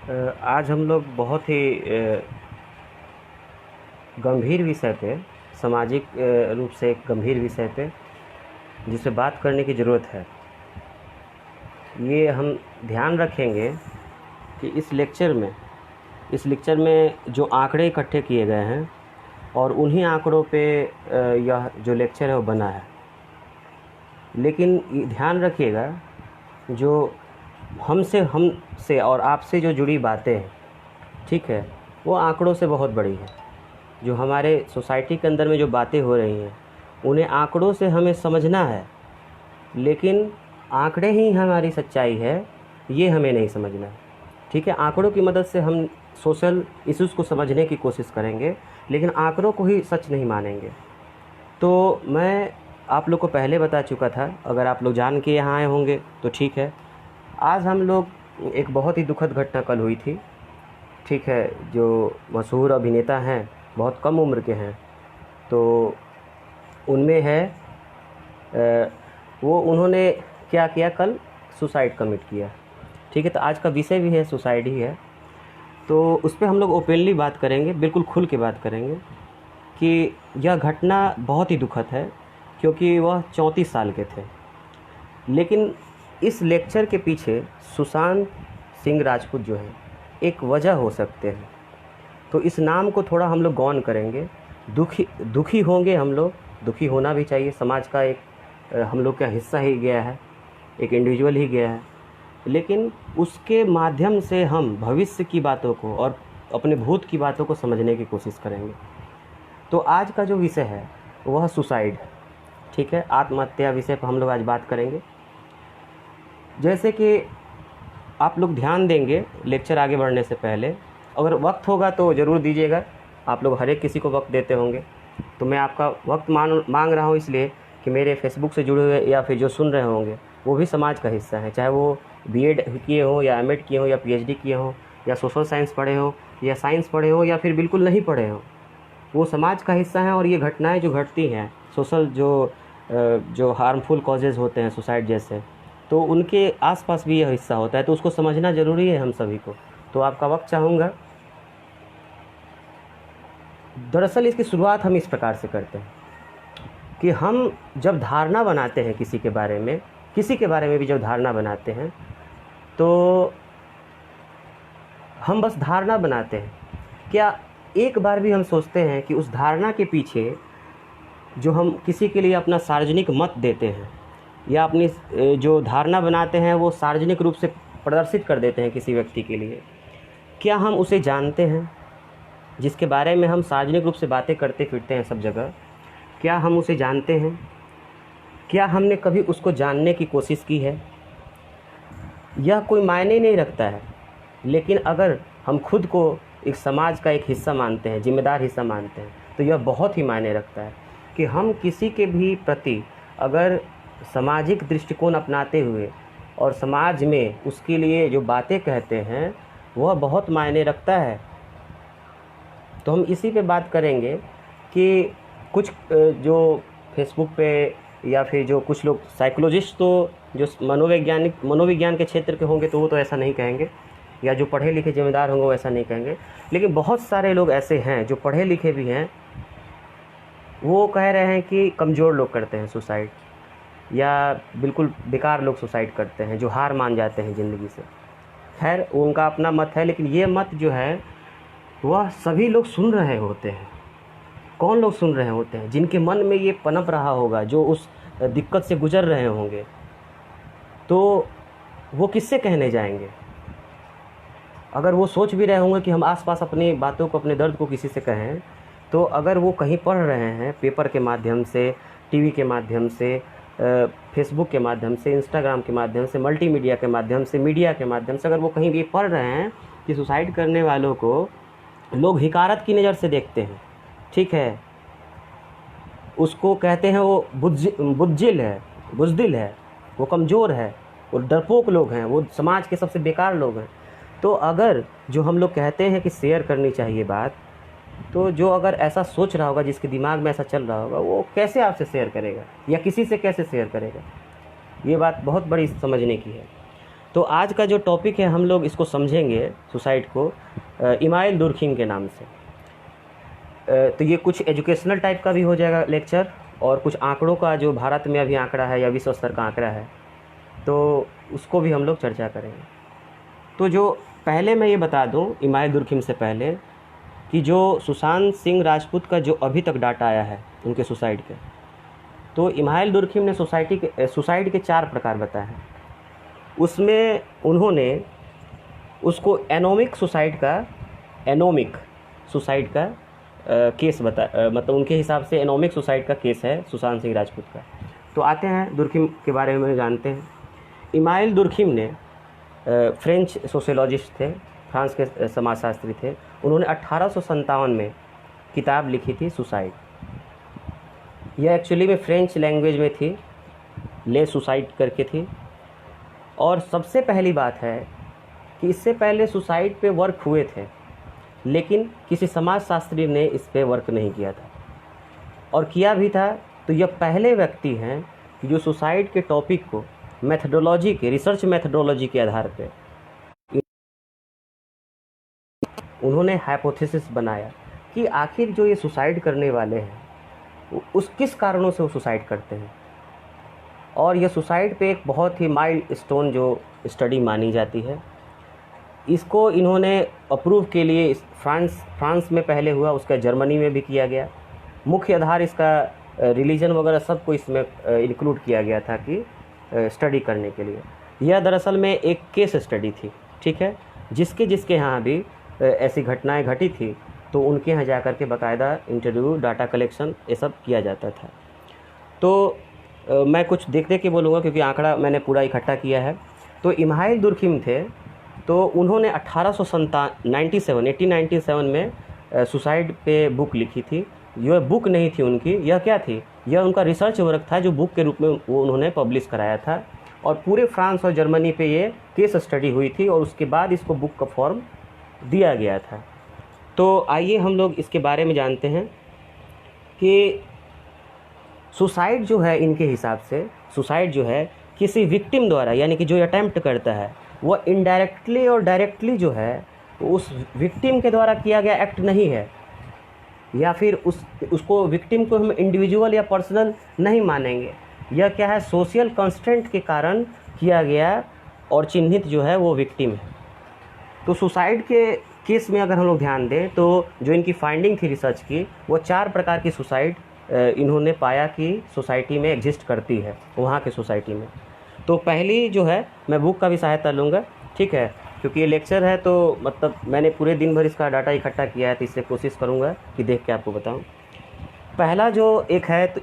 आज हम लोग बहुत ही गंभीर विषय पे, सामाजिक रूप से एक गंभीर विषय पे जिससे बात करने की ज़रूरत है। ये हम ध्यान रखेंगे कि इस लेक्चर में जो आंकड़े इकट्ठे किए गए हैं और उन्हीं आंकड़ों पे यह जो लेक्चर है वो बना है। लेकिन ये ध्यान रखिएगा, जो हमसे और आपसे जो जुड़ी बातें हैं, ठीक है, वो आंकड़ों से बहुत बड़ी है। जो हमारे सोसाइटी के अंदर में जो बातें हो रही हैं उन्हें आंकड़ों से हमें समझना है, लेकिन आंकड़े ही हमारी सच्चाई है ये हमें नहीं समझना है। ठीक है, आंकड़ों की मदद से हम सोशल इश्यूज़ को समझने की कोशिश करेंगे, लेकिन आंकड़ों को ही सच नहीं मानेंगे। तो मैं आप लोग को पहले बता चुका था, अगर आप लोग जान के यहाँ आए होंगे तो ठीक है। आज हम लोग एक बहुत ही दुखद घटना कल हुई थी, ठीक है। जो मशहूर अभिनेता हैं, बहुत कम उम्र के हैं, तो उनमें है उन्होंने क्या किया, कल सुसाइड कमिट किया। ठीक है, तो आज का विषय भी है सुसाइड ही है। तो उस पर हम लोग ओपनली बात करेंगे, बिल्कुल खुल के बात करेंगे कि यह घटना बहुत ही दुखद है, क्योंकि वह 34 साल के थे। लेकिन इस लेक्चर के पीछे सुशांत सिंह राजपूत जो है एक वजह हो सकते हैं। तो इस नाम को थोड़ा हम लोग गौन करेंगे। दुखी होंगे हम लोग, दुखी होना भी चाहिए। समाज का एक हम लोग का हिस्सा ही गया है, एक इंडिविजुअल ही गया है, लेकिन उसके माध्यम से हम भविष्य की बातों को और अपने भूत की बातों को समझने की कोशिश करेंगे। तो आज का जो विषय है वह सुसाइड, ठीक है, आत्महत्या विषय पर हम लोग आज बात करेंगे। जैसे कि आप लोग ध्यान देंगे लेक्चर आगे बढ़ने से पहले, अगर वक्त होगा तो ज़रूर दीजिएगा। आप लोग हर एक किसी को वक्त देते होंगे, तो मैं आपका वक्त मांग रहा हूँ, इसलिए कि मेरे फेसबुक से जुड़े हुए या फिर जो सुन रहे होंगे वो भी समाज का हिस्सा है। चाहे वो बीएड किए हों या एमएड किए हों या पीएचडी किए हों या सोशल साइंस पढ़े हों या साइंस पढ़े हों या फिर बिल्कुल नहीं पढ़े हों, वो समाज का हिस्सा है। और ये घटनाएं जो घटती हैं, सोशल जो हार्मफुल कॉजेज़ होते हैं सुसाइड जैसे, तो उनके आसपास भी यह हिस्सा होता है, तो उसको समझना ज़रूरी है हम सभी को। तो आपका वक्त चाहूँगा। दरअसल इसकी शुरुआत हम इस प्रकार से करते हैं कि हम जब धारणा बनाते हैं किसी के बारे में भी जब धारणा बनाते हैं, तो हम बस धारणा बनाते हैं क्या? एक बार भी हम सोचते हैं कि उस धारणा के पीछे जो हम किसी के लिए अपना सार्वजनिक मत देते हैं या अपनी जो धारणा बनाते हैं वो सार्वजनिक रूप से प्रदर्शित कर देते हैं किसी व्यक्ति के लिए, क्या हम उसे जानते हैं? जिसके बारे में हम सार्वजनिक रूप से बातें करते फिरते हैं सब जगह, क्या हम उसे जानते हैं? क्या हमने कभी उसको जानने की कोशिश की है? यह कोई मायने नहीं रखता है, लेकिन अगर हम खुद को एक समाज का एक हिस्सा मानते हैं, जिम्मेदार हिस्सा मानते हैं, तो यह बहुत ही मायने रखता है कि हम किसी के भी प्रति अगर सामाजिक दृष्टिकोण अपनाते हुए और समाज में उसके लिए जो बातें कहते हैं वह बहुत मायने रखता है। तो हम इसी पे बात करेंगे कि कुछ जो फेसबुक पे या फिर जो कुछ लोग साइकोलॉजिस्ट, तो जो मनोविज्ञान के क्षेत्र के होंगे तो वो तो ऐसा नहीं कहेंगे, या जो पढ़े लिखे जिम्मेदार होंगे वो ऐसा नहीं कहेंगे, लेकिन बहुत सारे लोग ऐसे हैं जो पढ़े लिखे भी हैं, वो कह रहे हैं कि कमज़ोर लोग करते हैं सुसाइड, या बिल्कुल बेकार लोग सुसाइड करते हैं जो हार मान जाते हैं ज़िंदगी से। खैर, उनका अपना मत है, लेकिन ये मत जो है वह सभी लोग सुन रहे होते हैं। कौन लोग सुन रहे होते हैं? जिनके मन में ये पनप रहा होगा, जो उस दिक्कत से गुजर रहे होंगे, तो वो किससे कहने जाएंगे? अगर वो सोच भी रहे होंगे कि हम आसपास अपनी बातों को, अपने दर्द को किसी से कहें, तो अगर वो कहीं पढ़ रहे हैं पेपर के माध्यम से, टीवी के माध्यम से, फेसबुक के माध्यम से, इंस्टाग्राम के माध्यम से, मल्टीमीडिया के माध्यम से, मीडिया के माध्यम से, अगर वो कहीं भी पढ़ रहे हैं कि सुसाइड करने वालों को लोग हिकारत की नज़र से देखते हैं, ठीक है, उसको कहते हैं वो बुज़दिल है, वो कमज़ोर है, वो डरपोक लोग हैं, वो समाज के सबसे बेकार लोग हैं। तो अगर जो हम लोग कहते हैं कि शेयर करनी चाहिए बात, तो जो अगर ऐसा सोच रहा होगा, जिसके दिमाग में ऐसा चल रहा होगा, वो कैसे आपसे शेयर करेगा या किसी से कैसे शेयर करेगा? ये बात बहुत बड़ी समझने की है। तो आज का जो टॉपिक है हम लोग इसको समझेंगे सुसाइड को इमाइल दुर्खिम के नाम से। तो ये कुछ एजुकेशनल टाइप का भी हो जाएगा लेक्चर, और कुछ आंकड़ों का जो भारत में अभी आंकड़ा है या विश्व स्तर का आंकड़ा है तो उसको भी हम लोग चर्चा करेंगे। तो जो पहले मैं ये बता दूं इमाइल दुर्खिम से पहले कि जो सुशांत सिंह राजपूत का जो अभी तक डाटा आया है उनके सुसाइड के, तो इमाइल दुर्खिम ने सुसाइड के 4 प्रकार बताए हैं। उसमें उन्होंने उसको एनोमिक सुसाइड का केस मतलब उनके हिसाब से एनोमिक सुसाइड का केस है सुशांत सिंह राजपूत का। तो आते हैं दुर्खिम के बारे में जानते हैं। इमाइल दुर्खिम ने फ्रेंच सोशियोलॉजिस्ट थे, फ्रांस के समाजशास्त्री थे। उन्होंने 1857 में किताब लिखी थी सुसाइड। यह एक्चुअली में फ्रेंच लैंग्वेज में थी, ले सुसाइड करके थी। और सबसे पहली बात है कि इससे पहले सुसाइड पे वर्क हुए थे, लेकिन किसी समाजशास्त्री ने इस पे वर्क नहीं किया था, और किया भी था तो यह पहले व्यक्ति हैं कि जो सुसाइड के टॉपिक को रिसर्च मेथडोलॉजी के आधार पे उन्होंने हाइपोथेसिस बनाया कि आखिर जो ये सुसाइड करने वाले हैं उस किस कारणों से वो सुसाइड करते हैं। और यह सुसाइड पे एक बहुत ही माइलस्टोन जो स्टडी मानी जाती है। इसको इन्होंने अप्रूव के लिए फ्रांस में पहले हुआ, उसका जर्मनी में भी किया गया। मुख्य आधार इसका रिलीजन वगैरह सब को इसमें इंक्लूड किया गया था कि स्टडी करने के लिए। यह दरअसल में एक केस स्टडी थी, ठीक है, जिसके यहाँ भी ऐसी घटनाएं घटी थी तो उनके यहाँ जा कर के बाकायदा इंटरव्यू, डाटा कलेक्शन ये सब किया जाता था। तो मैं कुछ देख के बोलूँगा क्योंकि आंकड़ा मैंने पूरा इकट्ठा किया है। तो इमाइल दुर्खिम थे, तो उन्होंने 1897 में सुसाइड पे बुक लिखी थी। यह बुक नहीं थी उनकी, यह क्या थी, यह उनका रिसर्च वर्क था जो बुक के रूप में वो उन्होंने पब्लिश कराया था। और पूरे फ्रांस और जर्मनी पे ये केस स्टडी हुई थी और उसके बाद इसको बुक का फॉर्म दिया गया था। तो आइए हम लोग इसके बारे में जानते हैं कि सुसाइड जो है, इनके हिसाब से सुसाइड जो है किसी विक्टिम द्वारा, यानी कि जो अटैम्प्ट करता है वह इनडायरेक्टली और डायरेक्टली जो है उस विक्टिम के द्वारा किया गया एक्ट नहीं है, या फिर उसको विक्टिम को हम इंडिविजुअल या पर्सनल नहीं मानेंगे। यह क्या है, सोशल कंस्ट्रेंट के कारण किया गया और चिन्हित जो है वो विक्टिम है। तो सुसाइड के केस में अगर हम लोग ध्यान दें तो जो इनकी फाइंडिंग थी रिसर्च की, वो 4 प्रकार की सुसाइड इन्होंने पाया कि सोसाइटी में एग्जिस्ट करती है, वहाँ के सोसाइटी में। तो पहली जो है, मैं बुक का भी सहायता लूँगा, ठीक है, क्योंकि ये लेक्चर है तो मतलब मैंने पूरे दिन भर इसका डाटा इकट्ठा किया है, तो इससे कोशिश करूँगा कि देख के आपको बताऊँ। पहला जो एक है तो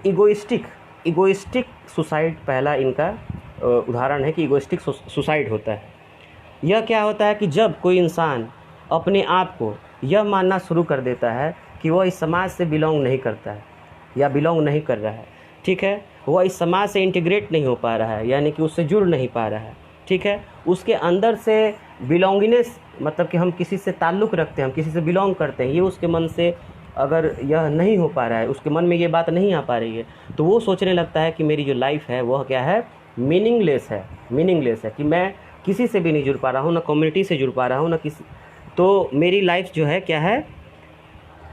इगोइस्टिक सुसाइड पहला इनका उदाहरण है कि इगोइस्टिक सुसाइड होता है। यह क्या होता है कि जब कोई इंसान अपने आप को यह मानना शुरू कर देता है कि वह इस समाज से बिलोंग नहीं करता है या बिलोंग नहीं कर रहा है, ठीक है, वह इस समाज से इंटीग्रेट नहीं हो पा रहा है, यानी कि उससे जुड़ नहीं पा रहा है, ठीक है, उसके अंदर से बिलोंगिनेस, मतलब कि हम किसी से ताल्लुक़ रखते हैं, हम किसी से बिलोंग करते हैं, ये उसके मन से अगर यह नहीं हो पा रहा है, उसके मन में ये बात नहीं आ पा रही है, तो वो सोचने लगता है कि मेरी जो लाइफ है वह क्या है, मीनिंगलेस है कि मैं किसी से भी नहीं जुड़ पा रहा हूँ, ना कम्युनिटी से जुड़ पा रहा हूँ, ना किसी, तो मेरी लाइफ जो है क्या है,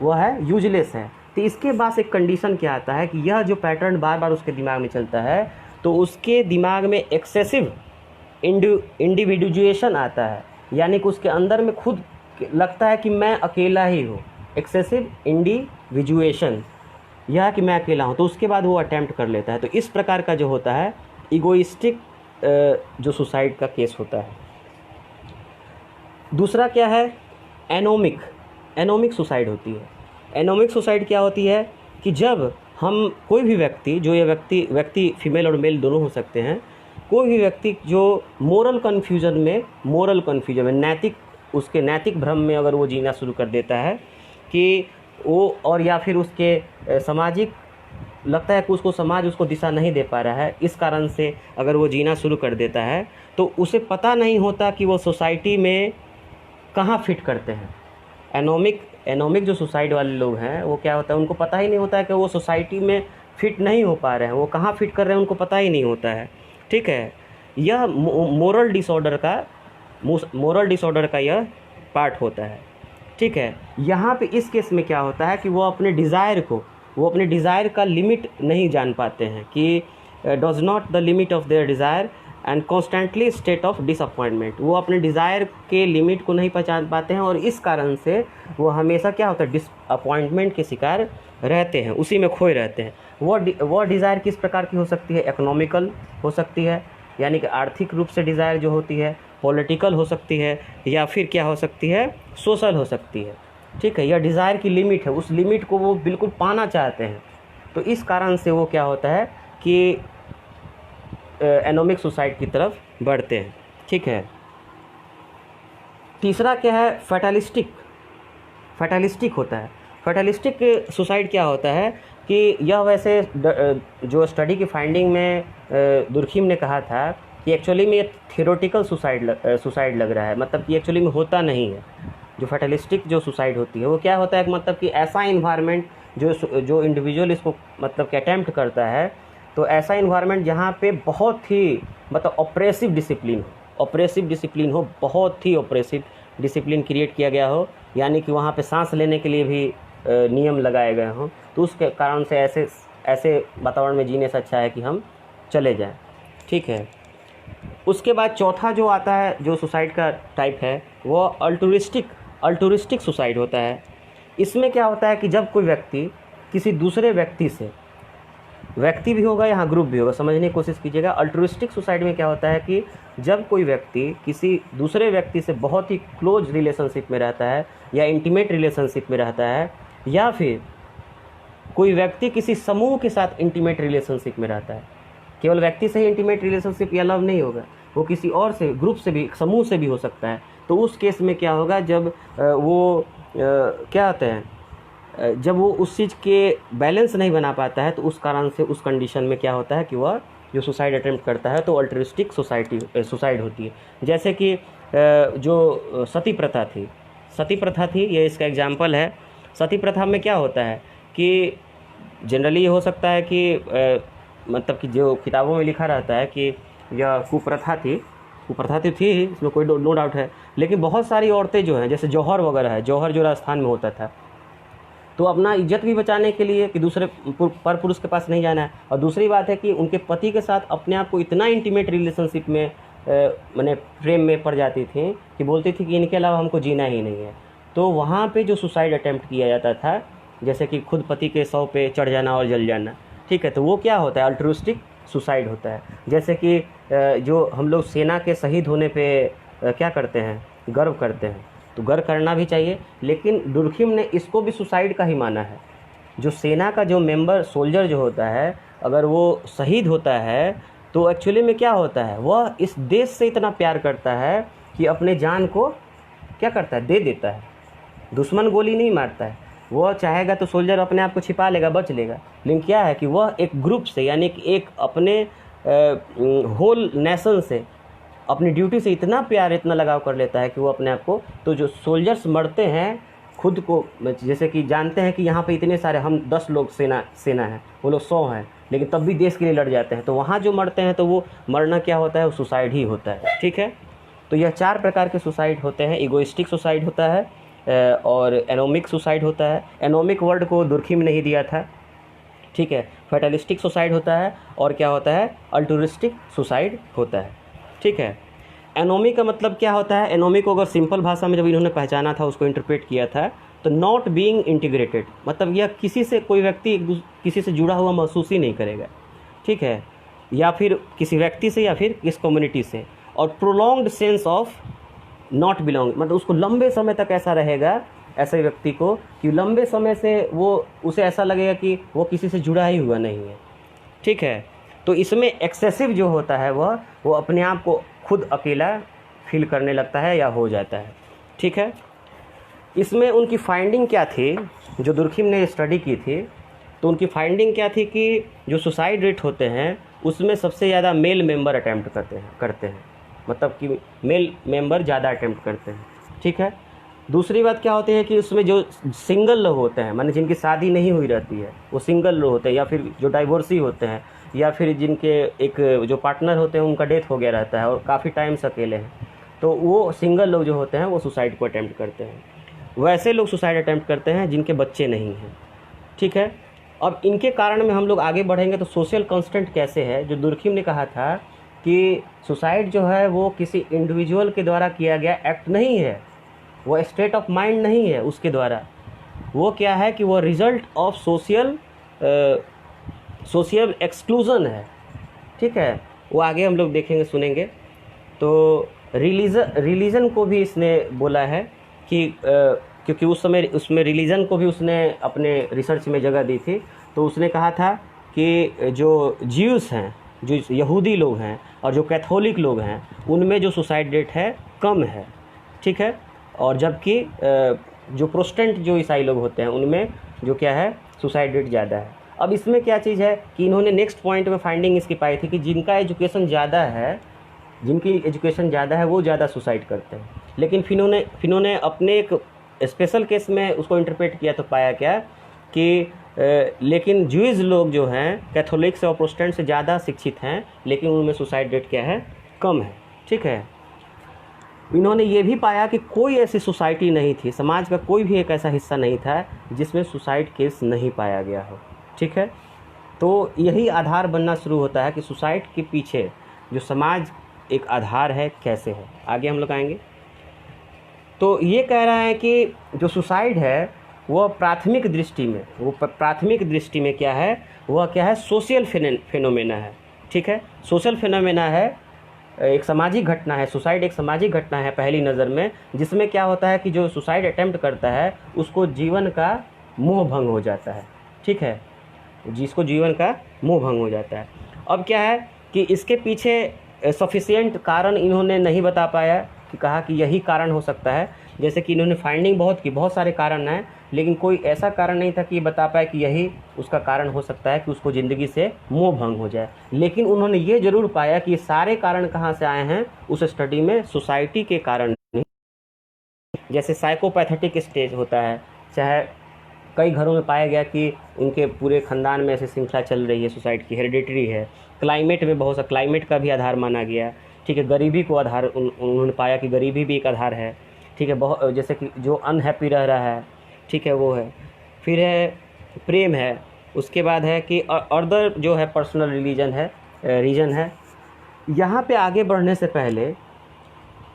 वह है यूजलेस है। तो इसके बाद एक कंडीशन क्या आता है कि यह जो पैटर्न बार बार उसके दिमाग में चलता है तो उसके दिमाग में एक्सेसिव इंडिविजुएशन आता है, यानी कि उसके अंदर में खुद लगता है कि मैं अकेला ही हूँ, एक्सेसिव इंडिविजुएशन, यह कि मैं अकेला हूँ, तो उसके बाद वो अटैम्प्ट कर लेता है। तो इस प्रकार का जो होता है इगोइस्टिक जो सुसाइड का केस होता है। दूसरा क्या है, एनोमिक सुसाइड होती है। एनोमिक सुसाइड क्या होती है कि जब हम कोई भी व्यक्ति, जो ये व्यक्ति फीमेल और मेल दोनों हो सकते हैं, कोई भी व्यक्ति जो मोरल कन्फ्यूजन में उसके नैतिक भ्रम में अगर वो जीना शुरू कर देता है कि वो, और या फिर उसके सामाजिक लगता है कि उसको समाज उसको दिशा नहीं दे पा रहा है, इस कारण से अगर वो जीना शुरू कर देता है तो उसे पता नहीं होता कि वो सोसाइटी में कहाँ फिट करते हैं। एनोमिक जो सुसाइड वाले लोग हैं वो क्या होता है, उनको पता ही नहीं होता है कि वो सोसाइटी में फिट नहीं हो पा रहे हैं, वो कहाँ फिट कर रहे हैं उनको पता ही नहीं होता है, ठीक है। यह मोरल डिसऑर्डर का यह पार्ट होता है। ठीक है, यहाँ पे इस केस में क्या होता है कि वो अपने डिज़ायर का लिमिट नहीं जान पाते हैं कि does not the limit of their desire and constantly state of disappointment. वो अपने डिज़ायर के लिमिट को नहीं पहचान पाते हैं और इस कारण से वो हमेशा क्या होता है, डिसअपॉइंटमेंट के शिकार रहते हैं, उसी में खोए रहते हैं। वो डिज़ायर किस प्रकार की हो सकती है? इकोनॉमिकल हो सकती है, यानी कि आर्थिक रूप से डिज़ायर जो होती है, पॉलिटिकल हो सकती है, या फिर क्या हो सकती है, सोशल हो सकती है। ठीक है, यह डिज़ायर की लिमिट है, उस लिमिट को वो बिल्कुल पाना चाहते हैं। तो इस कारण से वो क्या होता है कि एनोमिक सुसाइड की तरफ बढ़ते हैं। ठीक है, तीसरा क्या है? फैटलिस्टिक होता है। फैटलिस्टिक सुसाइड क्या होता है कि यह वैसे जो स्टडी की फाइंडिंग में दुर्खिम ने कहा था कि एक्चुअली में ये थियोरेटिकल सुसाइड लग रहा है, मतलब कि एक्चुअली में होता नहीं है। जो फैटलिस्टिक जो सुसाइड होती है वो क्या होता है, मतलब कि ऐसा इन्वायरमेंट जो इंडिविजुअल इसको मतलब कि अटैम्प्ट करता है, तो ऐसा इन्वायरमेंट जहाँ पे बहुत ही मतलब ऑपरेसिव डिसिप्लिन हो, बहुत ही ऑपरेसिव डिसिप्लिन क्रिएट किया गया हो, यानी कि वहाँ पे सांस लेने के लिए भी नियम लगाए गए हों। तो उसके कारण से ऐसे वातावरण में जीने से अच्छा है कि हम चले जाएं। ठीक है, उसके बाद चौथा जो आता है, जो सुसाइड का टाइप है, वो अल्टुरिस्टिक सुसाइड होता है। इसमें क्या होता है कि जब कोई व्यक्ति किसी दूसरे व्यक्ति से, व्यक्ति भी होगा यहाँ ग्रुप भी होगा, समझने की कोशिश कीजिएगा। अल्टुरिस्टिक सुसाइड में क्या होता है कि जब कोई व्यक्ति किसी दूसरे व्यक्ति से बहुत ही क्लोज रिलेशनशिप में रहता है या इंटीमेट रिलेशनशिप में रहता है, या फिर कोई व्यक्ति किसी समूह के साथ इंटीमेट रिलेशनशिप में रहता है। केवल व्यक्ति से ही इंटीमेट रिलेशनशिप या लव नहीं होगा, वो किसी और से, ग्रुप से भी, समूह से भी हो सकता है। तो उस केस में क्या होगा, जब वो क्या होता है, जब वो उस चीज़ के बैलेंस नहीं बना पाता है, तो उस कारण से, उस कंडीशन में क्या होता है कि वह जो सुसाइड अटेम्प्ट करता है तो अल्टरिस्टिक सुसाइड होती है। जैसे कि जो सती प्रथा थी, ये इसका एग्जाम्पल है। सती प्रथा में क्या होता है कि जनरली ये हो सकता है कि मतलब कि जो किताबों में लिखा रहता है कि यह कुप्रथा थी, इसमें कोई नो डाउट है। लेकिन बहुत सारी औरतें जो हैं, जैसे जौहर वगैरह है, जौहर जो राजस्थान में होता था, तो अपना इज्जत भी बचाने के लिए कि दूसरे पर पुरुष के पास नहीं जाना है, और दूसरी बात है कि उनके पति के साथ अपने आप को इतना इंटीमेट रिलेशनशिप में मैंने प्रेम में पड़ जाती थी कि बोलती थी कि इनके अलावा हमको जीना ही नहीं है। तो वहाँ पे जो सुसाइड अटेम्प्ट किया जाता था, जैसे कि खुद पति के शव पे चढ़ जाना और जल जाना। ठीक है, तो वो क्या होता है, अल्ट्रुइस्टिक सुसाइड होता है। जैसे कि जो हम लोग सेना के शहीद होने पे क्या करते हैं, गर्व करते हैं, तो गर्व करना भी चाहिए, लेकिन दुर्खिम ने इसको भी सुसाइड का ही माना है। जो सेना का जो मेंबर, सोल्जर जो होता है, अगर वो शहीद होता है तो एक्चुअली में क्या होता है, वह इस देश से इतना प्यार करता है कि अपने जान को क्या करता है, दे देता है। दुश्मन गोली नहीं मारता है, वह चाहेगा तो सोल्जर अपने आप को छिपा लेगा, बच लेगा, लेकिन क्या है कि वह एक ग्रुप से, यानी कि एक अपने होल नेशन से, अपनी ड्यूटी से इतना प्यार, इतना लगाव कर लेता है कि वो अपने आप को, तो जो सोल्जर्स मरते हैं खुद को, जैसे कि जानते हैं कि यहाँ पे इतने सारे, हम 10 लोग सेना है, वो लोग 100 हैं, लेकिन तब भी देश के लिए लड़ जाते हैं, तो वहाँ जो मरते हैं तो वो मरना क्या होता है, वो सुसाइड ही होता है। ठीक है, तो यह 4 प्रकार के सुसाइड होते हैं। इगोइस्टिक सुसाइड होता है, और एनोमिक सुसाइड होता है। एनोमिक वर्ड को दुर्खिम ने ही दिया था। ठीक है, फैटलिस्टिक सुसाइड होता है, और क्या होता है, अल्टुरिस्टिक सुसाइड होता है। ठीक है, एनोमी का मतलब क्या होता है, एनोमी को अगर सिंपल भाषा में जब इन्होंने पहचाना था, उसको इंटरप्रेट किया था, तो नॉट बीइंग इंटीग्रेटेड, मतलब यह किसी से, कोई व्यक्ति किसी से जुड़ा हुआ महसूस ही नहीं करेगा। ठीक है, या फिर किसी व्यक्ति से या फिर किस कम्युनिटी से। और prolonged sense of not belong, मतलब उसको लंबे समय तक ऐसा रहेगा, ऐसे व्यक्ति को, कि लंबे समय से उसे ऐसा लगेगा कि वो किसी से जुड़ा ही हुआ नहीं है। ठीक है, तो इसमें एक्सेसिव जो होता है वो अपने आप को खुद अकेला फील करने लगता है या हो जाता है। ठीक है, इसमें उनकी फाइंडिंग क्या थी, जो दुर्खिम ने स्टडी की थी, तो उनकी फाइंडिंग क्या थी कि जो सुसाइड रेट होते हैं उसमें सबसे ज़्यादा मेल मेंबर अटैम्प्ट करते हैं, मतलब कि मेल मेंबर ज़्यादा अटैम्प्ट करते हैं। ठीक है, दूसरी बात क्या होती है कि उसमें जो सिंगल लोग होते हैं, माने जिनकी शादी नहीं हुई रहती है, वो सिंगल लोग होते हैं, या फिर जो डाइवोर्सी होते हैं, या फिर जिनके एक जो पार्टनर होते हैं उनका डेथ हो गया रहता है और काफ़ी टाइम से अकेले हैं, तो वो सिंगल लोग जो होते हैं वो सुसाइड को अटैम्प्ट करते हैं। वैसे लोग सुसाइड अटैम्प्ट करते हैं जिनके बच्चे नहीं हैं, ठीक है। अब इनके कारण में हम लोग आगे बढ़ेंगे तो सोशल कंस्टेंट कैसे है, जो दुर्खिम ने कहा था कि सुसाइड जो है वो किसी इंडिविजुअल के द्वारा किया गया एक्ट नहीं है, वो स्टेट ऑफ माइंड नहीं है उसके द्वारा, वो क्या है कि वो रिजल्ट ऑफ सोशल एक्सक्लूज़न है, ठीक है। वो आगे हम लोग देखेंगे सुनेंगे। तो रिलीजन को भी इसने बोला है कि क्योंकि उस समय उसमें रिलीजन को भी उसने अपने रिसर्च में जगह दी थी, तो उसने कहा था कि जो ज्यूस हैं, जो यहूदी लोग हैं और जो कैथोलिक लोग हैं उनमें जो सुसाइड रेट है कम है, ठीक है। और जबकि जो प्रोटेस्टेंट जो ईसाई लोग होते हैं उनमें जो क्या है सुसाइड रेट ज़्यादा है। अब इसमें क्या चीज़ है कि इन्होंने नेक्स्ट पॉइंट में फाइंडिंग इसकी पाई थी कि जिनकी एजुकेशन ज़्यादा है वो ज़्यादा सुसाइड करते हैं। लेकिन फिर इन्होंने अपने एक स्पेशल केस में उसको इंटरप्रेट किया तो पाया क्या कि लेकिन ज्यूज लोग जो हैं कैथोलिक्स और प्रोटेस्टेंट से ज़्यादा शिक्षित हैं, लेकिन उनमें सुसाइड रेट क्या है कम है, ठीक है। इन्होंने ये भी पाया कि कोई ऐसी सोसाइटी नहीं थी, समाज का कोई भी एक ऐसा हिस्सा नहीं था जिसमें सुसाइड केस नहीं पाया गया हो, ठीक है। तो यही आधार बनना शुरू होता है कि सुसाइड के पीछे जो समाज एक आधार है कैसे है। आगे हम लोग आएंगे। तो ये कह रहा है कि जो सुसाइड है वह प्राथमिक दृष्टि में क्या है, वह क्या है सोशल फिनोमेना है, ठीक है। सोशल फिनोमेना है, एक सामाजिक घटना है। सुसाइड एक सामाजिक घटना है पहली नज़र में, जिसमें क्या होता है कि जो सुसाइड अटेम्प्ट करता है उसको जीवन का मोह भंग हो जाता है, ठीक है, जिसको जीवन का मोह भंग हो जाता है। अब क्या है कि इसके पीछे सफिशिएंट कारण इन्होंने नहीं बता पाया, कि कहा कि यही कारण हो सकता है। जैसे कि इन्होंने फाइंडिंग बहुत सारे कारण हैं, लेकिन कोई ऐसा कारण नहीं था कि ये बता पाए कि यही उसका कारण हो सकता है कि उसको ज़िंदगी से मोह भंग हो जाए। लेकिन उन्होंने ये ज़रूर पाया कि ये सारे कारण कहाँ से आए हैं, उस स्टडी में सोसाइटी के कारण। जैसे साइकोपैथेटिक स्टेज होता है, चाहे कई घरों में पाया गया कि उनके पूरे ख़ानदान में ऐसी श्रृंखला चल रही है सुसाइड की, हेरिडिटरी है। क्लाइमेट में बहुत सा क्लाइमेट का भी आधार माना गया, ठीक है। गरीबी को आधार उन्होंने पाया कि गरीबी भी एक आधार है, ठीक है। बहुत जैसे कि जो अनहैप्पी रह रहा है, ठीक है, वो है। फिर है प्रेम है, उसके बाद है कि अदर जो है पर्सनल रीजन है। यहाँ पे आगे बढ़ने से पहले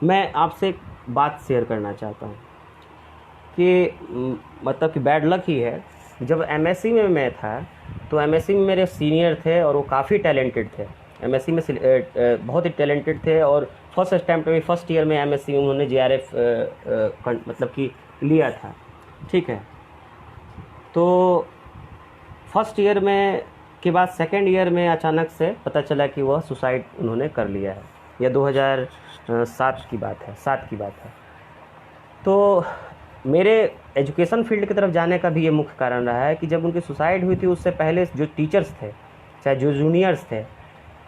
मैं आपसे एक बात शेयर करना चाहता हूँ कि मतलब कि बैड लक ही है। जब एमएससी में मैं था तो एमएससी में मेरे सीनियर थे और वो काफ़ी टैलेंटेड थे, एमएससी में बहुत ही टैलेंटेड थे। और फर्स्ट अटैम्प्ट में फर्स्ट ईयर में एमएससी में उन्होंने जेआरएफ मतलब कि लिया था, ठीक है। तो फर्स्ट ईयर में के बाद सेकेंड ईयर में अचानक से पता चला कि वह सुसाइड उन्होंने कर लिया है। यह 2007 की बात है। तो मेरे एजुकेशन फील्ड की तरफ जाने का भी ये मुख्य कारण रहा है कि जब उनकी सुसाइड हुई थी उससे पहले जो टीचर्स थे, चाहे जो जूनियर्स थे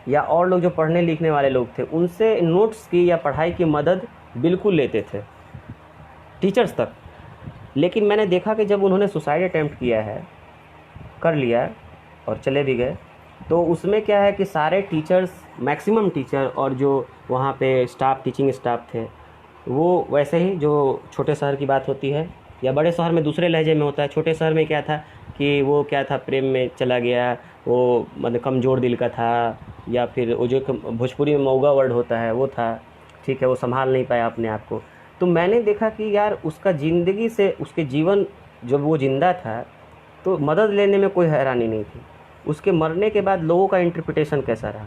या और लोग जो पढ़ने लिखने वाले लोग थे, उनसे नोट्स की या पढ़ाई की मदद बिल्कुल लेते थे, टीचर्स तक। लेकिन मैंने देखा कि जब उन्होंने सुसाइड अटैम्प्ट कर लिया और चले भी गए, तो उसमें क्या है कि सारे टीचर्स, मैक्सिमम टीचर और जो वहाँ पे टीचिंग स्टाफ थे, वो वैसे ही जो छोटे शहर की बात होती है या बड़े शहर में दूसरे लहजे में होता है। छोटे शहर में क्या था कि वो क्या था, प्रेम में चला गया, वो मतलब कमज़ोर दिल का था, या फिर वो जो भोजपुरी में मऊगा वर्ड होता है वो था, ठीक है, वो संभाल नहीं पाया अपने आप को। तो मैंने देखा कि यार उसका ज़िंदगी से, उसके जीवन जब वो ज़िंदा था तो मदद लेने में कोई हैरानी नहीं थी। उसके मरने के बाद लोगों का इंटरप्रिटेशन कैसा रहा,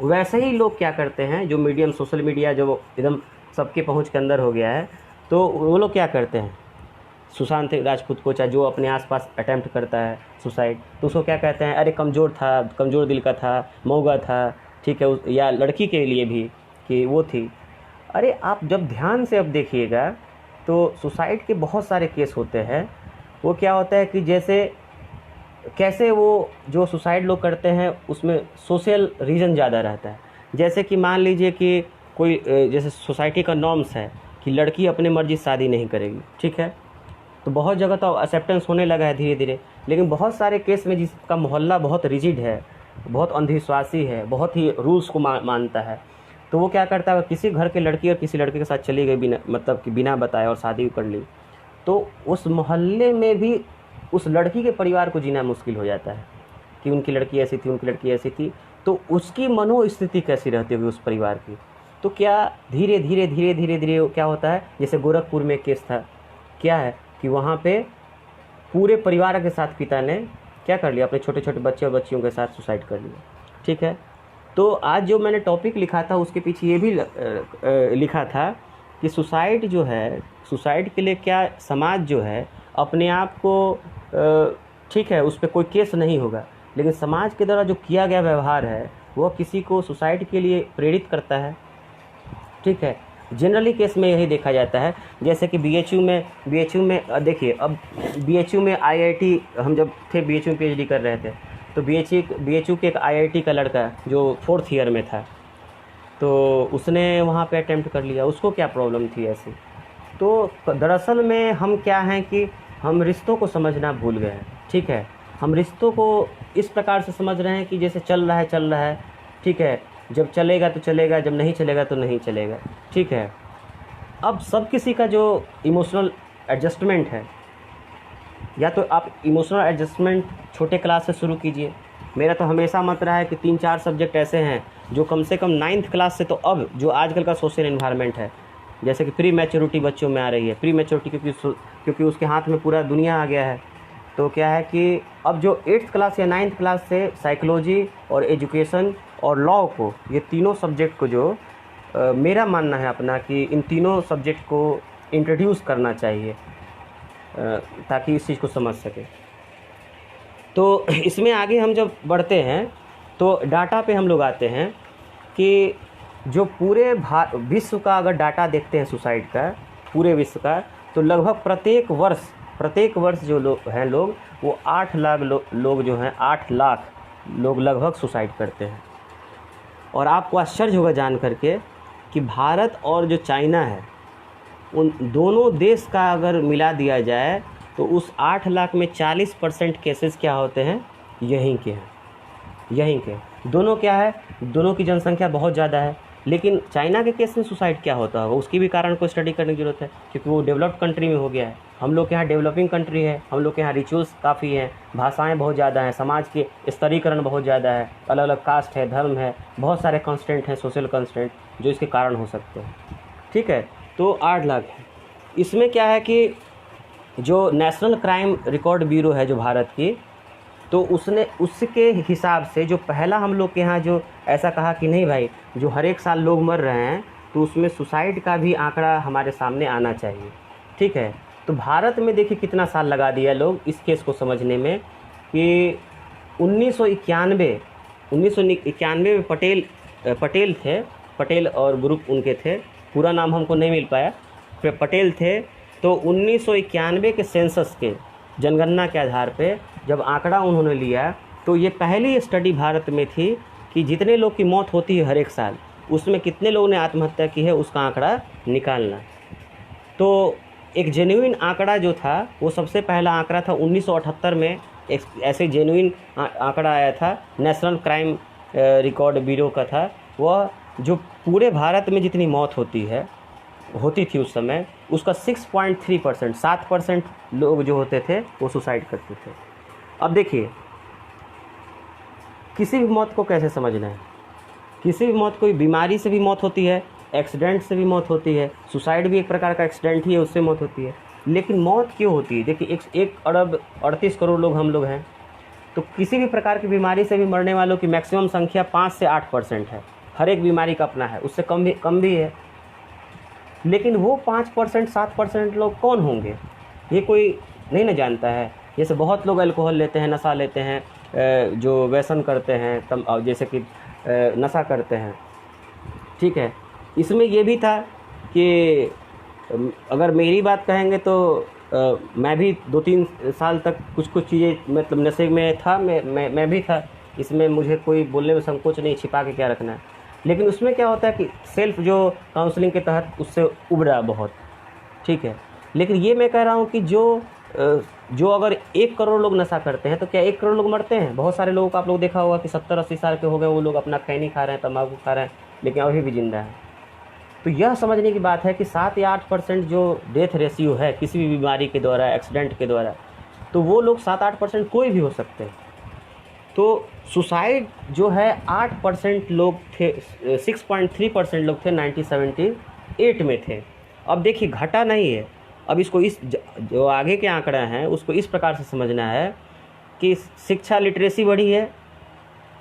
वैसे ही लोग क्या करते हैं, जो मीडियम सोशल मीडिया जो एकदम सबके पहुंच के अंदर हो गया है, तो वो लोग क्या करते हैं, सुशांत राजपूत को चाहे जो अपने आसपास अटैम्प्ट करता है सुसाइड, तो उसको क्या कहते हैं, अरे कमज़ोर दिल का था, मऊगा था, ठीक है। या लड़की के लिए भी कि वो थी। अरे आप जब ध्यान से अब देखिएगा तो सुसाइड के बहुत सारे केस होते हैं। वो क्या होता है कि कैसे वो जो सुसाइड लोग करते हैं उसमें सोशल रीज़न ज़्यादा रहता है। जैसे कि मान लीजिए कि कोई जैसे सोसाइटी का नॉर्म्स है कि लड़की अपने मर्जी शादी नहीं करेगी, ठीक है, तो बहुत जगह तो एक्सेप्टेंस होने लगा है धीरे धीरे। लेकिन बहुत सारे केस में जिसका मोहल्ला बहुत रिजिड है, बहुत अंधविश्वासी है, बहुत ही रूल्स को मानता है, तो वो क्या करता है, किसी घर के लड़की और किसी लड़के के साथ चली गई बिना मतलब कि बिना बताए और शादी कर ली, तो उस मोहल्ले में भी उस लड़की के परिवार को जीना मुश्किल हो जाता है कि उनकी लड़की ऐसी थी, उनकी लड़की ऐसी थी। तो उसकी मनोस्थिति कैसी रहती होगी उस परिवार की। तो क्या धीरे धीरे धीरे धीरे धीरे क्या होता है, जैसे गोरखपुर में केस था, क्या है कि वहाँ पे पूरे परिवार के साथ पिता ने क्या कर लिया, अपने छोटे छोटे बच्चे और बच्चियों के साथ सुसाइड कर लिया। ठीक है, तो आज जो मैंने टॉपिक लिखा था उसके पीछे ये भी लिखा था कि सुसाइड जो है, सुसाइड के लिए क्या समाज जो है अपने आप को ठीक है उस पर कोई केस नहीं होगा, लेकिन समाज के द्वारा जो किया गया व्यवहार है वह किसी को सुसाइड के लिए प्रेरित करता है। ठीक है, जनरली केस में यही देखा जाता है। जैसे कि बीएचयू में देखिए, अब बीएचयू में आईआईटी, हम जब थे बीएचयू में पीएचडी कर रहे थे, तो बीएचयू के एक आईआईटी का लड़का जो 4th ईयर में था, तो उसने वहाँ पे अटेम्प्ट कर लिया। उसको क्या प्रॉब्लम थी ऐसी? तो दरअसल में हम क्या हैं कि हम रिश्तों को समझना भूल गए हैं। ठीक है, हम रिश्तों को इस प्रकार से समझ रहे हैं कि जैसे चल रहा है। ठीक है, जब चलेगा तो चलेगा, जब नहीं चलेगा तो नहीं चलेगा। ठीक है, अब सब किसी का जो इमोशनल एडजस्टमेंट है, या तो आप इमोशनल एडजस्टमेंट छोटे क्लास से शुरू कीजिए। मेरा तो हमेशा मत रहा है कि 3-4 सब्जेक्ट ऐसे हैं जो कम से कम 9th क्लास से, तो अब जो आजकल का सोशल एनवायरनमेंट है, जैसे कि प्री मैच्योरिटी बच्चों में आ रही है। प्री मैच्योरिटी क्योंकि उसके हाथ में पूरा दुनिया आ गया है। तो क्या है कि अब जो 8th क्लास या 9th क्लास से साइकोलॉजी और एजुकेशन और लॉ को, ये तीनों सब्जेक्ट को जो मेरा मानना है अपना कि इन तीनों सब्जेक्ट को इंट्रोड्यूस करना चाहिए ताकि इस चीज़ को समझ सके। तो इसमें आगे हम जब बढ़ते हैं तो डाटा पे हम लोग आते हैं कि जो पूरे विश्व का अगर डाटा देखते हैं सुसाइड का, पूरे विश्व का, तो लगभग प्रत्येक वर्ष जो लोग वो 8 लाख लोग जो हैं, 8 लाख लोग लगभग सुसाइड करते हैं। और आपको आश्चर्य होगा जान करके कि भारत और जो चाइना है, उन दोनों देश का अगर मिला दिया जाए तो उस 8 लाख में 40% केसेस क्या होते हैं, यहीं के हैं। यहीं के दोनों क्या है, दोनों की जनसंख्या बहुत ज़्यादा है, लेकिन चाइना के केस में सुसाइड क्या होता होगा, उसकी भी कारण को स्टडी करने की ज़रूरत है, क्योंकि वो डेवलप्ड कंट्री में हो गया है। हम लोग के यहाँ डेवलपिंग कंट्री है, हम लोग के यहाँ रिचुअल्स काफ़ी हैं, भाषाएं बहुत ज़्यादा हैं, समाज के स्तरीकरण बहुत ज़्यादा है, अलग अलग कास्ट है, धर्म है, बहुत सारे कंस्टेंट हैं, सोशल कंस्टेंट जो इसके कारण हो सकते हैं। ठीक है, तो 8 लाख है। इसमें क्या है कि जो नेशनल क्राइम रिकॉर्ड ब्यूरो है जो भारत की, तो उसने उसके हिसाब से जो पहला हम लोग के यहाँ जो ऐसा कहा कि नहीं भाई, जो हर एक साल लोग मर रहे हैं तो उसमें सुसाइड का भी आंकड़ा हमारे सामने आना चाहिए। ठीक है, तो भारत में देखिए कितना साल लगा दिया लोग इस केस को समझने में कि 1991 में पटेल थे, पटेल और ग्रुप उनके थे, पूरा नाम हमको नहीं मिल पाया, फिर पटेल थे। तो 1991 के सेंसस के जनगणना के आधार पे जब आंकड़ा उन्होंने लिया, तो ये पहली स्टडी भारत में थी कि जितने लोग की मौत होती है हर एक साल, उसमें कितने लोगों ने आत्महत्या की है उसका आंकड़ा निकालना। तो एक जेन्युइन आंकड़ा जो था, वो सबसे पहला आंकड़ा था 1978 में, एक ऐसे जेन्युइन आंकड़ा आया था, नेशनल क्राइम रिकॉर्ड ब्यूरो का था। वह जो पूरे भारत में जितनी मौत होती थी उस समय, उसका 6.3%, 7% लोग जो होते थे वो सुसाइड करते थे। अब देखिए, किसी भी मौत को कैसे समझना है, किसी भी मौत, कोई बीमारी से भी मौत होती है, एक्सीडेंट से भी मौत होती है, सुसाइड भी एक प्रकार का एक्सीडेंट ही है, उससे मौत होती है। लेकिन मौत क्यों होती है? देखिए, 1 अरब 38 करोड़ लोग हम लोग हैं, तो किसी भी प्रकार की बीमारी से भी मरने वालों की मैक्सिमम संख्या 5 से 8% है। हर एक बीमारी का अपना है, उससे कम भी है। लेकिन वो 5% 7% लोग कौन होंगे, ये कोई नहीं ना जानता है। जैसे बहुत लोग अल्कोहल लेते हैं, नशा लेते हैं, जो व्यसन करते हैं, जैसे कि नशा करते हैं। ठीक है, इसमें ये भी था कि अगर मेरी बात कहेंगे तो मैं भी 2-3 साल तक कुछ चीज़ें मतलब नशे में था, मैं भी था। इसमें मुझे कोई बोलने में संकोच नहीं, छिपा के क्या रखना है। लेकिन उसमें क्या होता है कि सेल्फ जो काउंसलिंग के तहत उससे उबरा बहुत। ठीक है, लेकिन ये मैं कह रहा हूँ कि जो जो अगर 1 करोड़ लोग नशा करते हैं तो क्या 1 करोड़ लोग मरते हैं? बहुत सारे लोगों को आप लोग देखा होगा कि 70-80 साल के हो गए, वो लोग अपना खैनी खा रहे हैं, तम्बाकू खा रहे हैं, लेकिन अभी भी जिंदा है। तो यह समझने की बात है कि 7 या 8% जो डेथ रेशियो है किसी भी बीमारी के द्वारा, एक्सीडेंट के द्वारा, तो वो लोग 7-8% कोई भी हो सकते हैं। तो सुसाइड जो है 8% लोग थे, 6.3% लोग थे 1978 में थे। अब देखिए घटा नहीं है। अब इसको इस जो आगे के आंकड़ा हैं उसको इस प्रकार से समझना है कि शिक्षा, लिटरेसी बढ़ी है,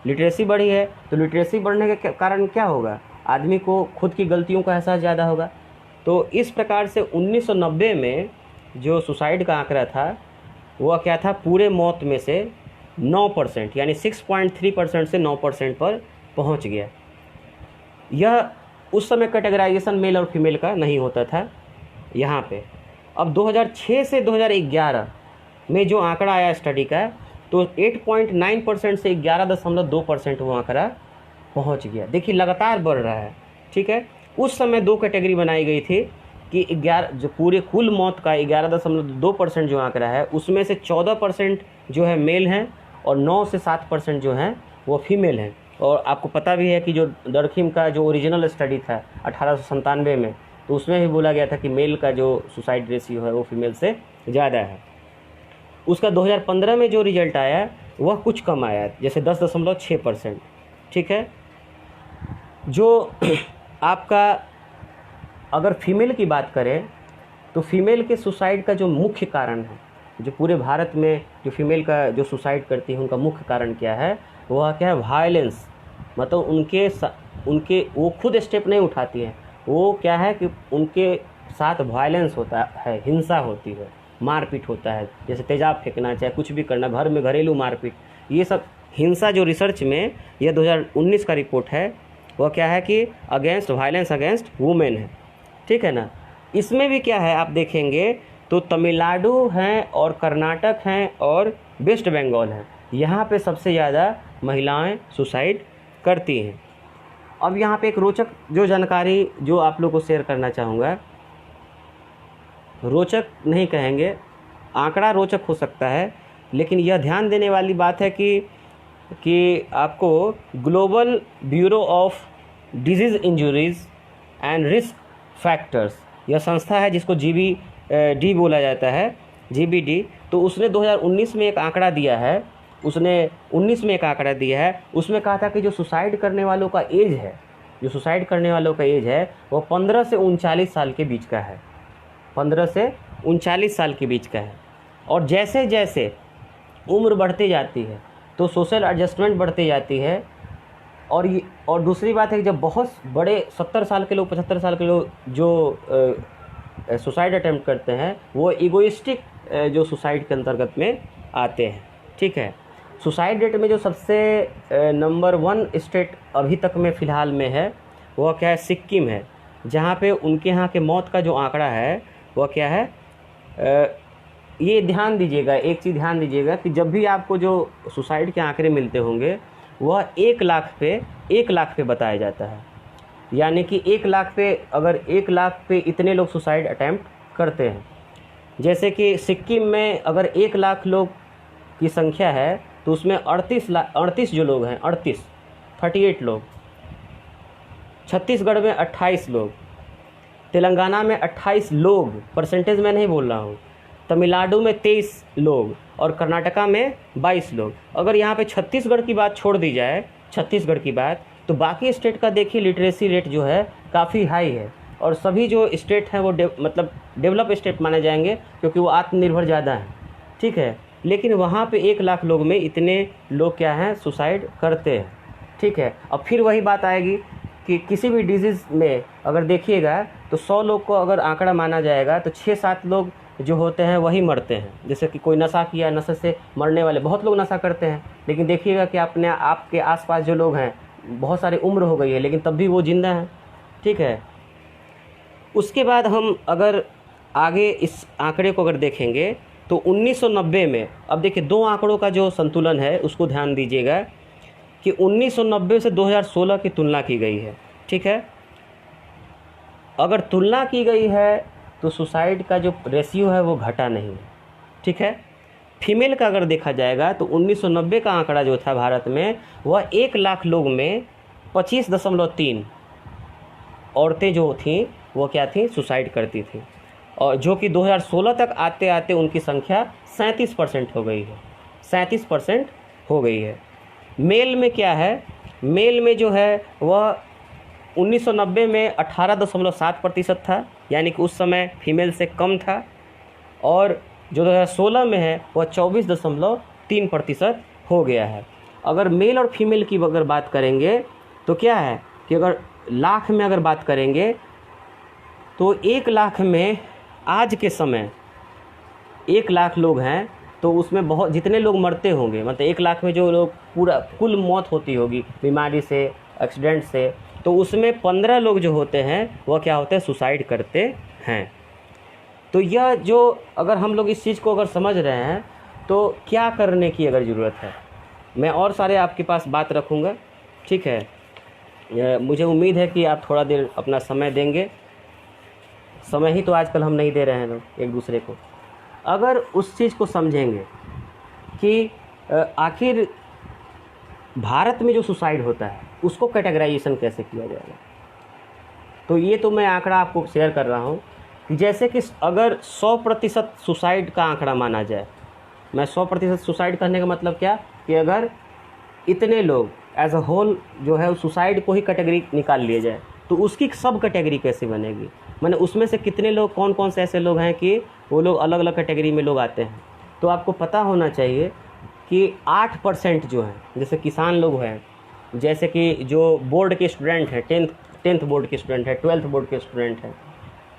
तो लिटरेसी बढ़ने के कारण क्या होगा? आदमी को खुद की गलतियों का एहसास ज़्यादा होगा। तो इस प्रकार से 1990 में जो सुसाइड का आंकड़ा था वह क्या था? पूरे मौत में से 9%, यानी 6.3% से 9% पर पहुंच गया। यह उस समय कैटेगराइजेशन मेल और फीमेल का नहीं होता था यहाँ पे। अब 2006 से 2011 में जो आंकड़ा आया स्टडी का, तो 8.9% से 11.2% वो आंकड़ा पहुँच गया। देखिए लगातार बढ़ रहा है, ठीक है। उस समय 2 कैटेगरी बनाई गई थी कि 11 जो पूरे कुल मौत का 11.2% जो आंकड़ा है उसमें से 14% जो है मेल हैं और 9 से 7% जो हैं वो फीमेल हैं। और आपको पता भी है कि जो डरखिम का जो ओरिजिनल स्टडी था 1897 में, तो उसमें भी बोला गया था कि मेल का जो सुसाइड रेशियो है वो फीमेल से ज़्यादा है। उसका 2015 में जो रिजल्ट आया वह कुछ कम आया, जैसे 10.6%, ठीक है। जो आपका अगर फीमेल की बात करें तो फीमेल के सुसाइड का जो मुख्य कारण है, जो पूरे भारत में जो फीमेल का जो सुसाइड करती है उनका मुख्य कारण क्या है? वह क्या है? वायलेंस। मतलब उनके वो खुद स्टेप नहीं उठाती हैं, वो क्या है कि उनके साथ वायलेंस होता है, हिंसा होती है, मारपीट होता है, जैसे तेजाब फेंकना, चाहे कुछ भी करना, घर में घरेलू मारपीट, ये सब हिंसा जो रिसर्च में यह 2019 का रिपोर्ट है वह क्या है कि अगेंस्ट वायलेंस अगेंस्ट वुमेन है, ठीक है ना। इसमें भी क्या है आप देखेंगे तो तमिलनाडु हैं और कर्नाटक हैं और वेस्ट बंगाल है, यहाँ पे सबसे ज़्यादा महिलाएं सुसाइड करती हैं। अब यहाँ पे एक रोचक जो जानकारी जो आप लोगों को शेयर करना चाहूँगा, रोचक नहीं कहेंगे, आंकड़ा रोचक हो सकता है, लेकिन यह ध्यान देने वाली बात है कि आपको global bureau of disease injuries and risk factors, यह संस्था है जिसको GBD बोला जाता है, GBD, तो उसने 2019 में एक आंकड़ा दिया है, उसमें कहा था कि जो सुसाइड करने वालों का एज है, वो 15 से 39 साल के बीच का है, 15 से 39 साल के बीच का है। और जैसे जैसे उम्र बढ़ती जाती है तो सोशल एडजस्टमेंट बढ़ती जाती है। और दूसरी बात है कि जब बहुत बड़े 70 साल के लोग, 75 साल के लोग जो सुसाइड अटेम्प्ट करते हैं वो इगोइस्टिक जो सुसाइड के अंतर्गत में आते हैं, ठीक है। सुसाइड रेट में जो सबसे नंबर 1 स्टेट अभी तक में फ़िलहाल में है वह क्या है? सिक्किम है, जहाँ पे उनके यहाँ के मौत का जो आंकड़ा है वह क्या है? ये ध्यान दीजिएगा, एक चीज़ ध्यान दीजिएगा कि जब भी आपको जो सुसाइड के आंकड़े मिलते होंगे वह 1 लाख पे बताया जाता है। यानी कि 1 लाख पे, अगर 1 लाख पे इतने लोग सुसाइड अटैम्प्ट करते हैं, जैसे कि सिक्किम में अगर 1 लाख लोग की संख्या है तो उसमें 38 जो लोग हैं, 38 लोग, छत्तीसगढ़ में 28 लोग, तेलंगाना में 28 लोग, परसेंटेज में नहीं बोल रहा हूँ, तमिलनाडु में 23 लोग और कर्नाटका में 22 लोग। अगर यहाँ पे छत्तीसगढ़ की बात छोड़ दी जाए, तो बाकी स्टेट का देखिए लिटरेसी रेट जो है काफ़ी हाई है, और सभी जो स्टेट हैं वो मतलब डेवलप स्टेट माने जाएंगे क्योंकि वो आत्मनिर्भर ज़्यादा हैं, ठीक है। लेकिन वहाँ पे 1 लाख लोग में इतने लोग क्या हैं? सुसाइड करते हैं, ठीक है। अब फिर वही बात आएगी कि किसी भी डिजीज़ में अगर देखिएगा तो 100 लोग को अगर आंकड़ा माना जाएगा तो 6-7 लोग जो होते हैं वही मरते हैं। जैसे कि कोई नशा किया, नशे से मरने वाले बहुत लोग नशा करते हैं, लेकिन देखिएगा कि आपके आसपास जो लोग हैं, बहुत सारी उम्र हो गई है लेकिन तब भी वो जिंदा हैं, ठीक है। उसके बाद हम अगर आगे इस आंकड़े को अगर देखेंगे तो 1990 में, अब देखिए 2 आंकड़ों का जो संतुलन है उसको ध्यान दीजिएगा कि 1990 से 2016 की तुलना की गई है, ठीक है। अगर तुलना की गई है तो सुसाइड का जो रेशियो है वो घटा नहीं है, ठीक है। फीमेल का अगर देखा जाएगा तो 1990 का आंकड़ा जो था भारत में, वह 1 लाख लोग में 25.3 औरतें जो थीं वो क्या थीं, सुसाइड करती थीं, और जो कि 2016 तक आते आते उनकी संख्या 37% हो गई है, 37% हो गई है। मेल में क्या है, मेल में जो है वह 1990 में 18.7% था, यानी कि उस समय फीमेल से कम था, और जो 2016 में है वह 24.3% हो गया है। अगर मेल और फीमेल की अगर बात करेंगे तो क्या है कि अगर लाख में अगर बात करेंगे तो 1 लाख में आज के समय 1 लाख लोग हैं, तो उसमें बहुत जितने लोग मरते होंगे, मतलब 1 लाख में जो लोग पूरा कुल मौत होती होगी बीमारी से, एक्सीडेंट से, तो उसमें 15 लोग जो होते हैं वह क्या होते हैं, सुसाइड करते हैं। तो यह जो अगर हम लोग इस चीज़ को अगर समझ रहे हैं तो क्या करने की अगर ज़रूरत है, मैं और सारे आपके पास बात रखूँगा, ठीक है। मुझे उम्मीद है कि आप थोड़ा देर अपना समय देंगे। समय ही तो आजकल हम नहीं दे रहे हैं लोग एक दूसरे को। अगर उस चीज़ को समझेंगे कि आखिर भारत में जो सुसाइड होता है उसको कैटेगराइजेशन कैसे किया जाएगा, तो ये तो मैं आंकड़ा आपको शेयर कर रहा हूँ कि जैसे कि अगर 100% सुसाइड का आंकड़ा माना जाए, मैं 100% सुसाइड करने का मतलब क्या कि अगर इतने लोग एज अ होल जो है सुसाइड को ही कैटेगरी निकाल लिया जाए तो उसकी सब कैटेगरी कैसे बनेगी, मैंने उसमें से कितने लोग, कौन कौन से ऐसे लोग हैं कि वो लोग अलग अलग कैटेगरी में लोग आते हैं। तो आपको पता होना चाहिए कि 8% जो है, जैसे किसान लोग हैं, जैसे कि जो बोर्ड के स्टूडेंट हैं, टेंथ बोर्ड के स्टूडेंट हैं, 12th बोर्ड के स्टूडेंट हैं,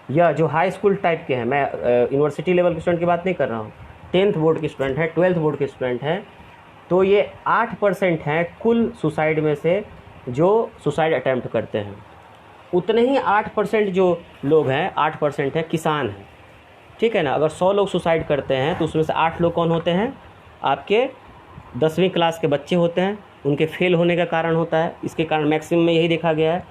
या जो हाई स्कूल टाइप के हैं, मैं यूनिवर्सिटी लेवल के स्टूडेंट की बात नहीं कर रहा हूँ, 10th बोर्ड के स्टूडेंट हैं, 12th बोर्ड के स्टूडेंट हैं, तो ये 8% हैं कुल सुसाइड में से जो सुसाइड अटैम्प्ट करते हैं। उतने ही 8% जो लोग हैं, 8% है किसान हैं, ठीक है ना। अगर 100 लोग सुसाइड करते हैं तो उसमें से 8 लोग कौन होते हैं, आपके 10वीं क्लास के बच्चे होते हैं, उनके फेल होने का कारण होता है। इसके कारण मैक्सिमम में यही देखा गया है।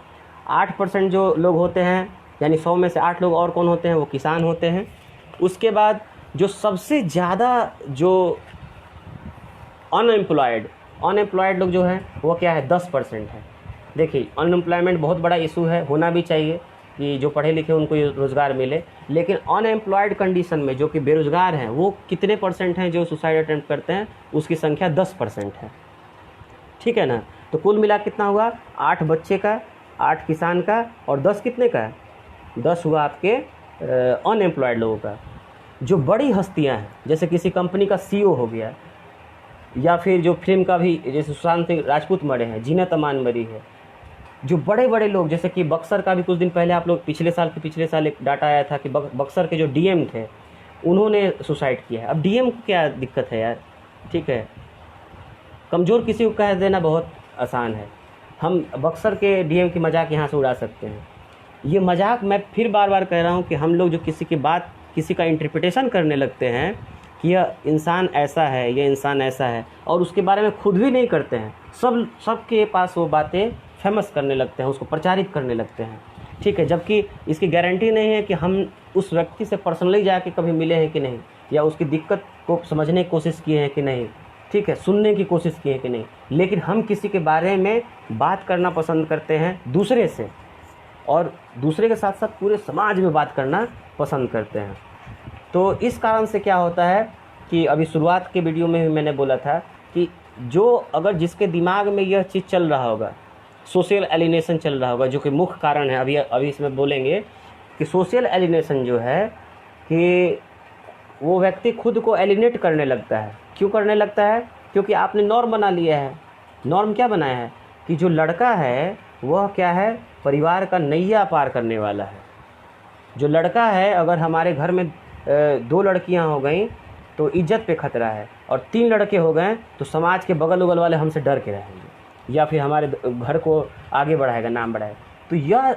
8% जो लोग होते हैं, यानी 100 में से 8 लोग और कौन होते हैं, वो किसान होते हैं। उसके बाद जो सबसे ज़्यादा जो अनएम्प्लॉयड लोग जो हैं वो क्या है, 10% है। देखिए, अनएम्प्लॉयमेंट बहुत बड़ा इशू है, होना भी चाहिए कि जो पढ़े लिखे उनको रोज़गार मिले, लेकिन अनएम्प्लॉयड कंडीशन में जो कि बेरोज़गार हैं वो कितने % हैं जो सुसाइड अटेम्प्ट करते हैं, उसकी संख्या 10% है, ठीक है ना। तो कुल मिला कितना हुआ, 8 बच्चे का, 8 किसान का, और 10 कितने का, 10 हुआ आपके अनएम्प्लॉयड लोगों का। जो बड़ी हस्तियां हैं, जैसे किसी कंपनी का CEO हो गया, या फिर जो फिल्म का भी, जैसे सुशांत सिंह राजपूत मरे हैं, जीनत अमान मरी है, जो बड़े बड़े लोग, जैसे कि बक्सर का भी कुछ दिन पहले आप लोग पिछले साल एक डाटा आया था कि बक्सर के जो DM थे उन्होंने सुसाइड किया है। अब DM को क्या दिक्कत है यार, ठीक है, कमज़ोर किसी को कह देना बहुत आसान है। हम बक्सर के DM की मजाक यहाँ से उड़ा सकते हैं। ये मजाक, मैं फिर बार बार कह रहा हूँ कि हम लोग जो किसी की बात, किसी का इंटरप्रिटेशन करने लगते हैं कि यह इंसान ऐसा है, यह इंसान ऐसा है, और उसके बारे में खुद भी नहीं करते हैं, सबके पास वो बातें फेमस करने लगते हैं, उसको प्रचारित करने लगते हैं, ठीक है। जबकि इसकी गारंटी नहीं है कि हम उस व्यक्ति से पर्सनली जाके कभी मिले हैं कि नहीं, या उसकी दिक्कत को समझने की कोशिश किए हैं कि नहीं, ठीक है, सुनने की कोशिश की है कि नहीं। लेकिन हम किसी के बारे में बात करना पसंद करते हैं दूसरे से, और दूसरे के साथ साथ पूरे समाज में बात करना पसंद करते हैं। तो इस कारण से क्या होता है कि अभी शुरुआत के वीडियो में भी मैंने बोला था कि जो अगर जिसके दिमाग में यह चीज़ चल रहा होगा, सोशल एलिनेशन चल रहा होगा, जो कि मुख्य कारण है, अभी इसमें बोलेंगे कि सोशल एलिनेशन जो है कि वो व्यक्ति खुद को एलिनेट करने लगता है। क्यों करने लगता है? क्योंकि आपने नॉर्म बना लिया है। नॉर्म क्या बनाया है कि जो लड़का है वह क्या है, परिवार का नैया पार करने वाला है। जो लड़का है, अगर हमारे घर में 2 लड़कियां हो गई तो इज्जत पे खतरा है, और 3 लड़के हो गए तो समाज के बगल उगल वाले हमसे डर के रहेंगे, या फिर हमारे घर को आगे बढ़ाएगा, नाम बढ़ाएगा। तो यह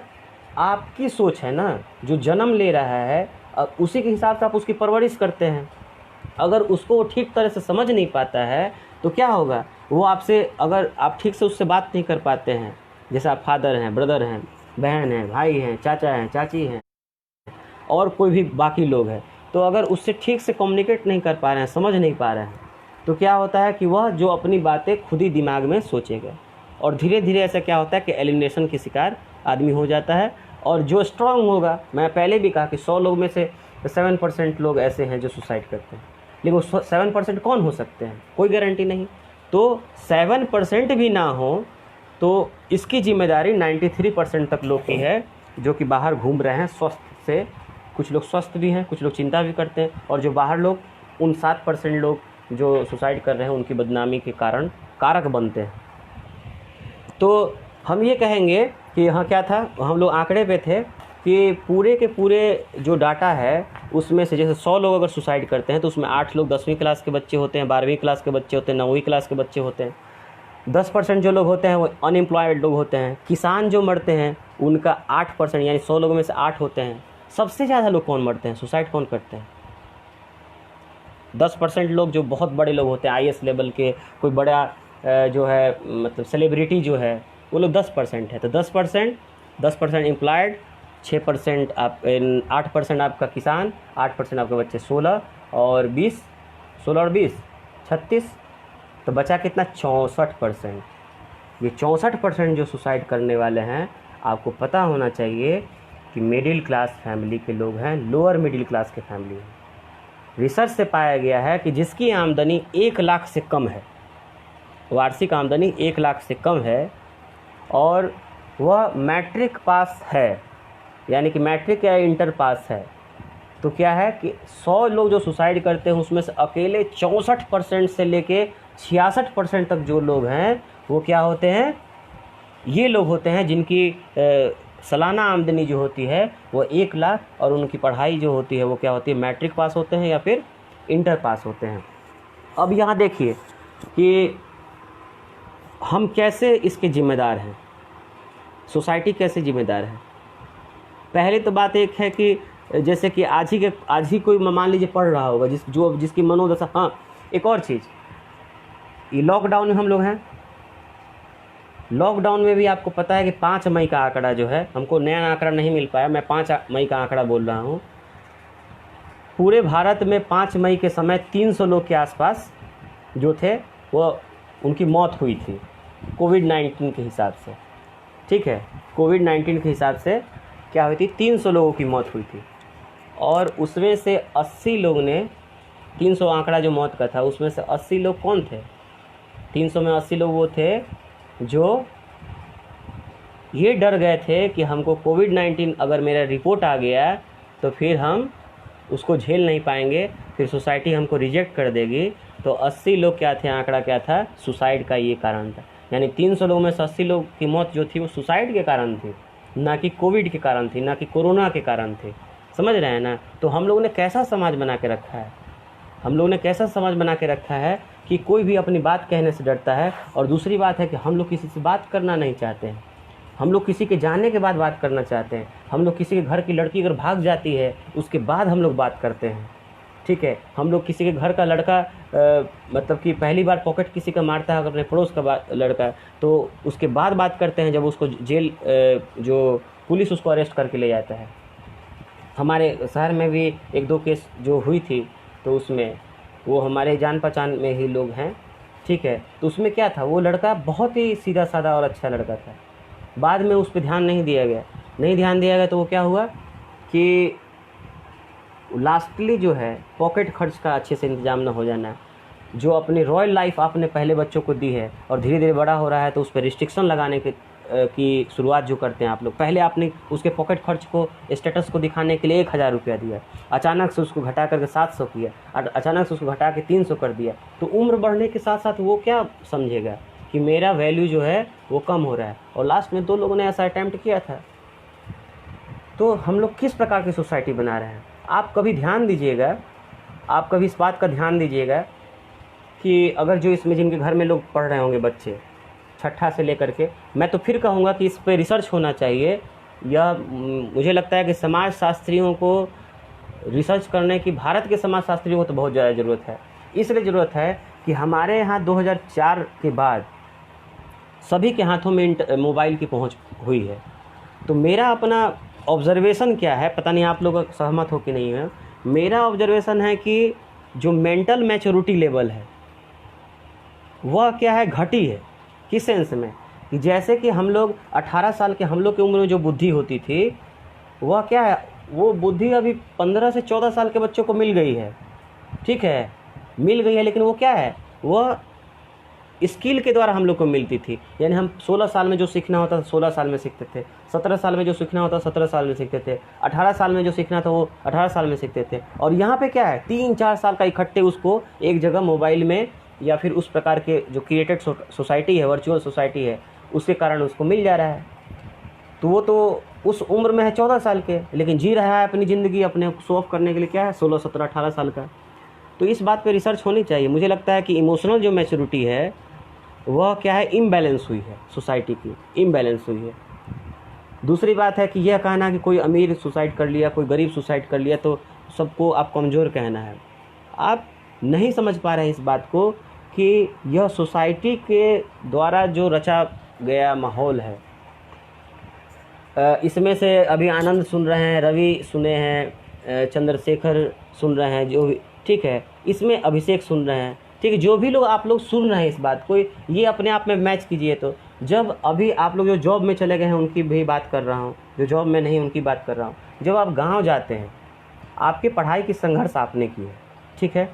आपकी सोच है ना, जो जन्म ले रहा है, उसी के हिसाब से आप उसकी परवरिश करते हैं। अगर उसको ठीक तरह से समझ नहीं पाता है तो क्या होगा, वो आपसे, अगर आप ठीक से उससे बात नहीं कर पाते हैं, जैसे आप फादर हैं, ब्रदर हैं, बहन हैं, भाई हैं, चाचा हैं, चाची हैं, और कोई भी बाकी लोग हैं, तो अगर उससे ठीक से कम्युनिकेट नहीं कर पा रहे हैं, समझ नहीं पा रहे हैं, तो क्या होता है कि वह जो अपनी बातें खुद ही दिमाग में सोचेगा, और धीरे धीरे ऐसा क्या होता है कि एलिमिनेशन के शिकार आदमी हो जाता है। और जो स्ट्रांग होगा, मैं पहले भी कहा कि 100 लोग में से 7% लोग ऐसे हैं जो सुसाइड करते हैं, लेकिन वो 7% कौन हो सकते हैं, कोई गारंटी नहीं। तो 7% भी ना हो तो इसकी जिम्मेदारी 93% तक लोग की है, जो कि बाहर घूम रहे हैं स्वस्थ से। कुछ लोग स्वस्थ भी हैं, कुछ लोग चिंता भी करते हैं, और जो बाहर लोग, उन 7% लोग जो सुसाइड कर रहे हैं, उनकी बदनामी के कारण कारक बनते हैं। तो हम ये कहेंगे कि यहाँ क्या था, हम लोग आंकड़े पे थे कि पूरे के पूरे जो डाटा है उसमें से जैसे 100 लोग अगर सुसाइड करते हैं तो उसमें 8 लोग 10वीं क्लास के बच्चे होते हैं, 12वीं क्लास के बच्चे होते हैं, 9वीं क्लास के बच्चे होते हैं। 10% जो लोग होते हैं वो अनएम्प्लॉयड लोग होते हैं। किसान जो मरते हैं उनका 8%, यानी 100 लोगों में से 8 होते हैं। सबसे ज़्यादा लोग कौन मरते हैं, सुसाइड कौन करते हैं? 10% लोग जो बहुत बड़े लोग होते हैं, IAS लेवल के, कोई बड़ा जो है मतलब सेलिब्रिटी जो है, वो लोग 10% है। तो 10% एम्प्लॉयड, 6% आप 8% आपका किसान, 8% आपके बच्चे, 16 और 20, 16 और 20 36, तो बचा कितना, 64%। ये 64% जो सुसाइड करने वाले हैं, आपको पता होना चाहिए कि मिडिल क्लास फैमिली के लोग हैं, लोअर मिडिल क्लास के फैमिली हैं। रिसर्च से पाया गया है कि जिसकी आमदनी 1 लाख से कम है, वार्षिक आमदनी 1 लाख से कम है, और वह मैट्रिक पास है, यानी कि मैट्रिक या इंटर पास है, तो क्या है कि 100 लोग जो सुसाइड करते हैं उसमें से अकेले 64% से लेके 66% तक जो लोग हैं वो क्या होते हैं, ये लोग होते हैं जिनकी सालाना आमदनी जो होती है वो 1 लाख, और उनकी पढ़ाई जो होती है वो क्या होती है, मैट्रिक पास होते हैं या फिर इंटर पास होते हैं। अब यहाँ देखिए कि हम कैसे इसके जिम्मेदार हैं, सोसाइटी कैसे जिम्मेदार है। पहले तो बात एक है कि जैसे कि आज ही कोई मान लीजिए पढ़ रहा होगा जिसकी मनोदशा। हाँ, एक और चीज़, ये लॉकडाउन में हम लोग हैं। लॉकडाउन में भी आपको पता है कि 5 मई का आंकड़ा जो है, हमको नया आंकड़ा नहीं मिल पाया, मैं 5 मई का आंकड़ा बोल रहा हूँ। पूरे भारत में 5 मई के समय 300 लोग के आसपास जो थे वो उनकी मौत हुई थी कोविड-19 के हिसाब से। ठीक है, कोविड-19 के हिसाब से क्या हुई थी, 300 लोगों की मौत हुई थी, और उसमें से 80 लोग ने, 300 आंकड़ा जो मौत का था उसमें से 80 लोग कौन थे, 300 में 80 लोग वो थे जो ये डर गए थे कि हमको कोविड-19 अगर मेरा रिपोर्ट आ गया तो फिर हम उसको झेल नहीं पाएंगे, फिर सोसाइटी हमको रिजेक्ट कर देगी। तो 80 लोग क्या थे, आंकड़ा क्या था, सुसाइड का ये कारण था। यानी 300 लोगों में से 80 लोग की मौत जो थी वो सुसाइड के कारण थी, ना कि कोविड के कारण थी, ना कि कोरोना के कारण थे। समझ रहे हैं ना? तो हम लोगों ने कैसा समाज बना के रखा है, हम लोगों ने कैसा समाज बना के रखा है कि कोई भी अपनी बात कहने से डरता है। और दूसरी बात है कि हम लोग किसी से बात करना नहीं चाहते हैं, हम लोग किसी के जाने के बाद बात करना चाहते हैं। हम लोग किसी के घर की लड़की अगर भाग जाती है उसके बाद हम लोग बात करते हैं। ठीक है, हम लोग किसी के घर का लड़का मतलब कि पहली बार पॉकेट किसी का मारता है, अगर अपने पड़ोस का लड़का, तो उसके बाद बात करते हैं जब उसको जेल जो पुलिस उसको अरेस्ट करके ले जाता है। हमारे शहर में भी 1-2 केस जो हुई थी, तो उसमें वो हमारे जान पहचान में ही लोग हैं। ठीक है, तो उसमें क्या था, वो लड़का बहुत ही सीधा साधा और अच्छा लड़का था। बाद में उस पर ध्यान नहीं दिया गया, तो वो क्या हुआ कि लास्टली जो है पॉकेट खर्च का अच्छे से इंतज़ाम ना हो जाना, जो अपनी रॉयल लाइफ आपने पहले बच्चों को दी है और धीरे धीरे बड़ा हो रहा है, तो उस पर रिस्ट्रिक्शन लगाने की शुरुआत जो करते हैं आप लोग। पहले आपने उसके पॉकेट खर्च को, स्टेटस को दिखाने के लिए 1000 रुपया दिया, अचानक से उसको घटा करके 700 किया, अचानक से उसको घटा के 300 कर दिया। तो उम्र बढ़ने के साथ साथ वो क्या समझेगा कि मेरा वैल्यू जो है वो कम हो रहा है। और लास्ट में 2 लोगों ने ऐसा अटैम्प्ट किया था। तो हम लोग किस प्रकार की सोसाइटी बना रहे हैं, आप कभी ध्यान दीजिएगा, आप कभी इस बात का ध्यान दीजिएगा कि अगर जो इसमें जिनके घर में लोग पढ़ रहे होंगे बच्चे, छठा से लेकर के, मैं तो फिर कहूँगा कि इस पे रिसर्च होना चाहिए। यह मुझे लगता है कि समाज शास्त्रियों को रिसर्च करने की, भारत के समाज शास्त्रियों को तो बहुत ज़्यादा ज़रूरत है। इसलिए ज़रूरत है कि हमारे यहाँ 2004 के बाद सभी के हाथों में मोबाइल की पहुँच हुई है। तो मेरा अपना ऑब्जर्वेशन क्या है, पता नहीं आप लोग सहमत हो कि नहीं है, मेरा ऑब्जर्वेशन है कि जो मेंटल मैच्योरिटी लेवल है वह क्या है, घटी है। किस सेंस में कि जैसे कि हम लोग 18 साल के, हम लोग की उम्र में जो बुद्धि होती थी वह क्या है, वो बुद्धि अभी 15 से 14 साल के बच्चों को मिल गई है। ठीक है, मिल गई है, लेकिन वो क्या है, वह स्किल के द्वारा हम लोग को मिलती थी। यानी हम 16 साल में जो सीखना होता था 16 साल में सीखते थे, 17 साल में जो सीखना होता 17 साल में सीखते थे, 18 साल में जो सीखना था वो 18 साल में सीखते थे। और यहाँ पे क्या है, 3-4 साल का इकट्ठे उसको एक जगह मोबाइल में या फिर उस प्रकार के जो क्रिएटेड सोसाइटी है, वर्चुअल सोसाइटी है, उसके कारण उसको मिल जा रहा है। तो वो तो उस उम्र में है 14 साल के, लेकिन जी रहा है अपनी ज़िंदगी अपने शो ऑफ करने के लिए क्या है 16, 17, 18 साल का। तो इस बात पे रिसर्च होनी चाहिए। मुझे लगता है कि इमोशनल जो मैच्योरिटी है वह क्या है, इम्बैलेंस हुई है, सोसाइटी की इम्बैलेंस हुई है। दूसरी बात है कि यह कहना कि कोई अमीर सुसाइड कर लिया, कोई गरीब सुसाइड कर लिया तो सबको आप कमज़ोर कहना है। आप नहीं समझ पा रहे हैं इस बात को कि यह सोसाइटी के द्वारा जो रचा गया माहौल है। इसमें से अभी आनंद सुन रहे हैं, रवि सुने हैं, चंद्रशेखर सुन रहे हैं, जो ठीक है, इसमें अभिषेक सुन रहे हैं। ठीक है, जो भी लोग आप लोग सुन रहे हैं इस बात को, ये अपने आप में मैच कीजिए। तो जब अभी आप लोग जो जॉब में चले गए हैं उनकी भी बात कर रहा हूँ, जो जॉब में नहीं उनकी बात कर रहा हूँ। जब आप गांव जाते हैं, आपकी पढ़ाई की संघर्ष आपने की है, ठीक है,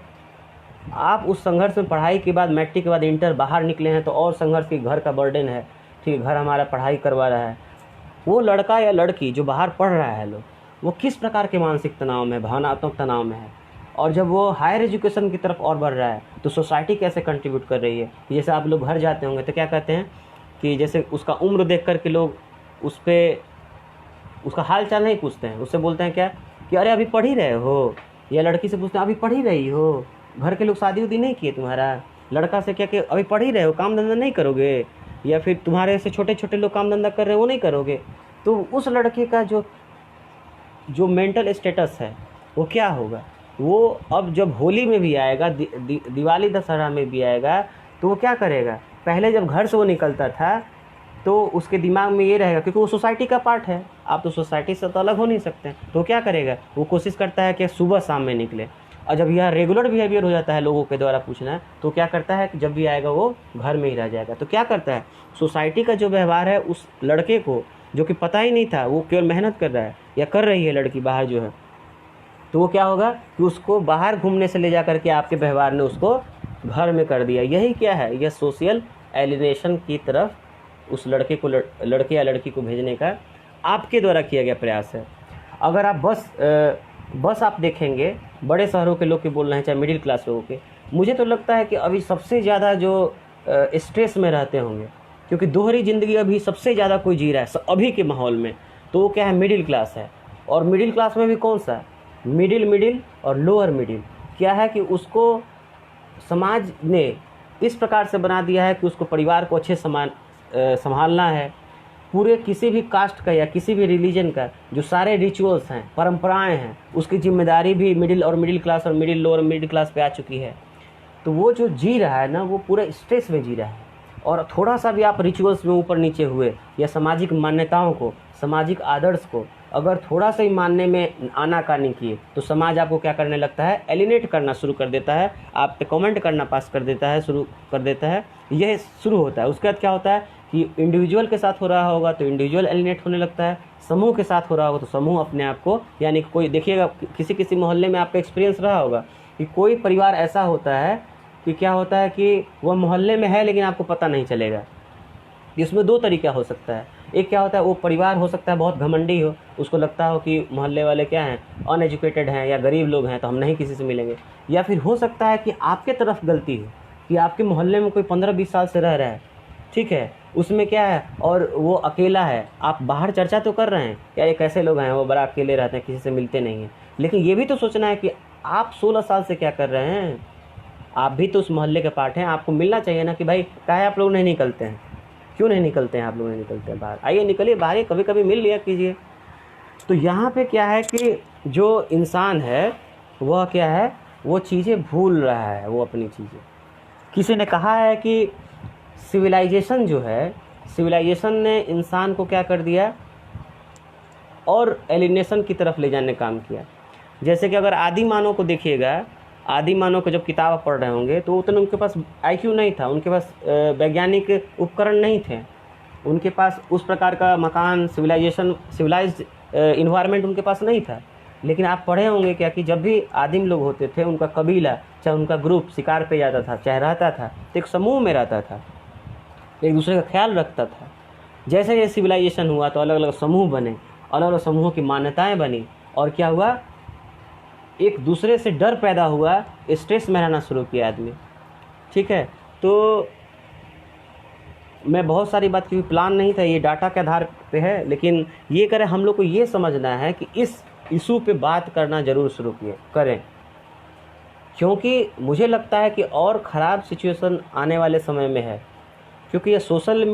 आप उस संघर्ष में पढ़ाई के बाद मैट्रिक के बाद इंटर बाहर निकले हैं तो और संघर्ष की घर का बर्डन है। ठीक है, घर हमारा पढ़ाई करवा रहा है। वो लड़का या लड़की जो बाहर पढ़ रहा है लोग, वो किस प्रकार के मानसिक तनाव में, भावनात्मक तनाव में है। और जब वो हायर एजुकेशन की तरफ और बढ़ रहा है तो सोसाइटी कैसे कंट्रीब्यूट कर रही है। जैसे आप लोग घर जाते होंगे तो क्या कहते हैं कि जैसे उसका उम्र देख कर के लोग उस पर उसका हाल चाल नहीं पूछते हैं, उससे बोलते हैं क्या कि अरे अभी पढ़ ही रहे हो, या लड़की से पूछते हैं अभी पढ़ ही रही हो, घर के लोग शादी उदी नहीं किए तुम्हारा। लड़का से क्या कि अभी पढ़ ही रहे हो, काम धंधा नहीं करोगे, या फिर तुम्हारे से छोटे छोटे लोग काम धंधा कर रहे हो वो नहीं करोगे। तो उस लड़के का जो मेंटल स्टेटस है वो क्या होगा। वो अब जब होली में भी आएगा, दिवाली दशहरा में भी आएगा, तो वो क्या करेगा। पहले जब घर से वो निकलता था तो उसके दिमाग में ये रहेगा, क्योंकि वो सोसाइटी का पार्ट है, आप तो सोसाइटी से तो अलग हो नहीं सकते। तो क्या करेगा, वो कोशिश करता है कि सुबह शाम में निकले। और जब यह रेगुलर बिहेवियर हो जाता है लोगों के द्वारा पूछना, तो क्या करता है कि जब भी आएगा वो घर में ही रह जाएगा। तो क्या करता है, सोसाइटी का जो व्यवहार है उस लड़के को, जो कि पता ही नहीं था, वो केवल मेहनत कर रहा है या कर रही है लड़की बाहर जो है, तो वो क्या होगा कि उसको बाहर घूमने से ले जा करके आपके व्यवहार ने उसको घर में कर दिया। यही क्या है, यह सोशल एलिनेशन की तरफ उस लड़के को, लड़के या लड़की को भेजने का आपके द्वारा किया गया प्रयास है। अगर आप बस आप देखेंगे बड़े शहरों के लोग के बोल रहे हैं, चाहे मिडिल क्लास लोगों के, मुझे तो लगता है कि अभी सबसे ज़्यादा जो स्ट्रेस में रहते होंगे, क्योंकि दोहरी ज़िंदगी अभी सबसे ज़्यादा कोई जी रहा है अभी के माहौल में, तो वो क्या है, मिडिल क्लास है। और मिडिल क्लास में भी कौन सा, मिडिल और लोअर मिडिल। क्या है कि उसको समाज ने इस प्रकार से बना दिया है कि उसको परिवार को अच्छे संभालना है। पूरे किसी भी कास्ट का या किसी भी रिलीजन का जो सारे रिचुअल्स हैं, परंपराएं हैं, उसकी जिम्मेदारी भी मिडिल और मिडिल क्लास और मिडिल लोअर मिडिल क्लास पे आ चुकी है। तो वो जो जी रहा है ना, वो पूरे स्ट्रेस में जी रहा है। और थोड़ा सा भी आप रिचुअल्स में ऊपर नीचे हुए या सामाजिक मान्यताओं को, सामाजिक आदर्श को अगर थोड़ा सा ही मानने में आनाकानी किए, तो समाज आपको क्या करने लगता है, एलिनेट करना शुरू कर देता है, आप पे कमेंट करना पास कर देता है, शुरू कर देता है। यह शुरू होता है। उसके बाद क्या होता है कि इंडिविजुअल के साथ हो रहा होगा तो इंडिविजुअल एलिनेट होने लगता है, समूह के साथ हो रहा होगा तो समूह अपने आप को, यानी कोई देखिएगा किसी मोहल्ले में आपका एक्सपीरियंस रहा होगा कि कोई परिवार ऐसा होता है कि क्या होता है कि वह मोहल्ले में है लेकिन आपको पता नहीं चलेगा। इसमें दो तरीका हो सकता है। एक क्या होता है, वो परिवार हो सकता है बहुत घमंडी हो, उसको लगता हो कि मोहल्ले वाले क्या हैं, अनएजुकेटेड हैं या गरीब लोग हैं, तो हम नहीं किसी से मिलेंगे। या फिर हो सकता है कि आपके तरफ गलती हो कि आपके मोहल्ले में कोई 15-20 साल से रह रहा है, ठीक है, उसमें क्या है और वो अकेला है। आप बाहर चर्चा तो कर रहे हैं यार ये कैसे लोग हैं, वो बड़ा अकेले रहते हैं, किसी से मिलते नहीं हैं, लेकिन ये भी तो सोचना है कि आप 16 साल से क्या कर रहे हैं, आप भी तो उस मोहल्ले के पार्ट हैं। आपको मिलना चाहिए ना कि भाई काहे आप लोग नहीं निकलते हैं, क्यों नहीं निकलते हैं आप लोग, नहीं निकलते हैं बाहर, आइए निकलिए बाहर, कभी कभी मिल लिया कीजिए। तो यहाँ पे क्या है कि जो इंसान है वह क्या है, वो चीज़ें भूल रहा है, वो अपनी चीज़ें। किसी ने कहा है कि सिविलाइजेशन जो है, सिविलाइजेशन ने इंसान को क्या कर दिया और एलिनेशन की तरफ ले जाने का काम किया। जैसे कि अगर आदि मानव को देखिएगा, आदि मानव को जब किताब आप पढ़ रहे होंगे तो उतने उनके पास आईक्यू नहीं था, उनके पास वैज्ञानिक उपकरण नहीं थे, उनके पास उस प्रकार का मकान, सिविलाइज्ड इन्वायरमेंट उनके पास नहीं था। लेकिन आप पढ़े होंगे क्या कि जब भी आदिम लोग होते थे, उनका कबीला चाहे उनका ग्रुप शिकार पे जाता था, चाहे रहता था, तो एक समूह में रहता था, एक दूसरे का ख्याल रखता था। जैसे जैसे सिविलाइजेशन हुआ तो अलग अलग समूह बने, अलग अलग समूहों की मान्यताएं बनी, और क्या हुआ, एक दूसरे से डर पैदा हुआ, स्ट्रेस में रहना शुरू किया आदमी। ठीक है, तो मैं बहुत सारी बात, क्योंकि प्लान नहीं था, ये डाटा के आधार पे है, लेकिन ये करें, हम लोग को ये समझना है कि इस इशू पे बात करना ज़रूर शुरू करें, क्योंकि मुझे लगता है कि और ख़राब सिचुएशन आने वाले समय में है। क्योंकि ये सोशल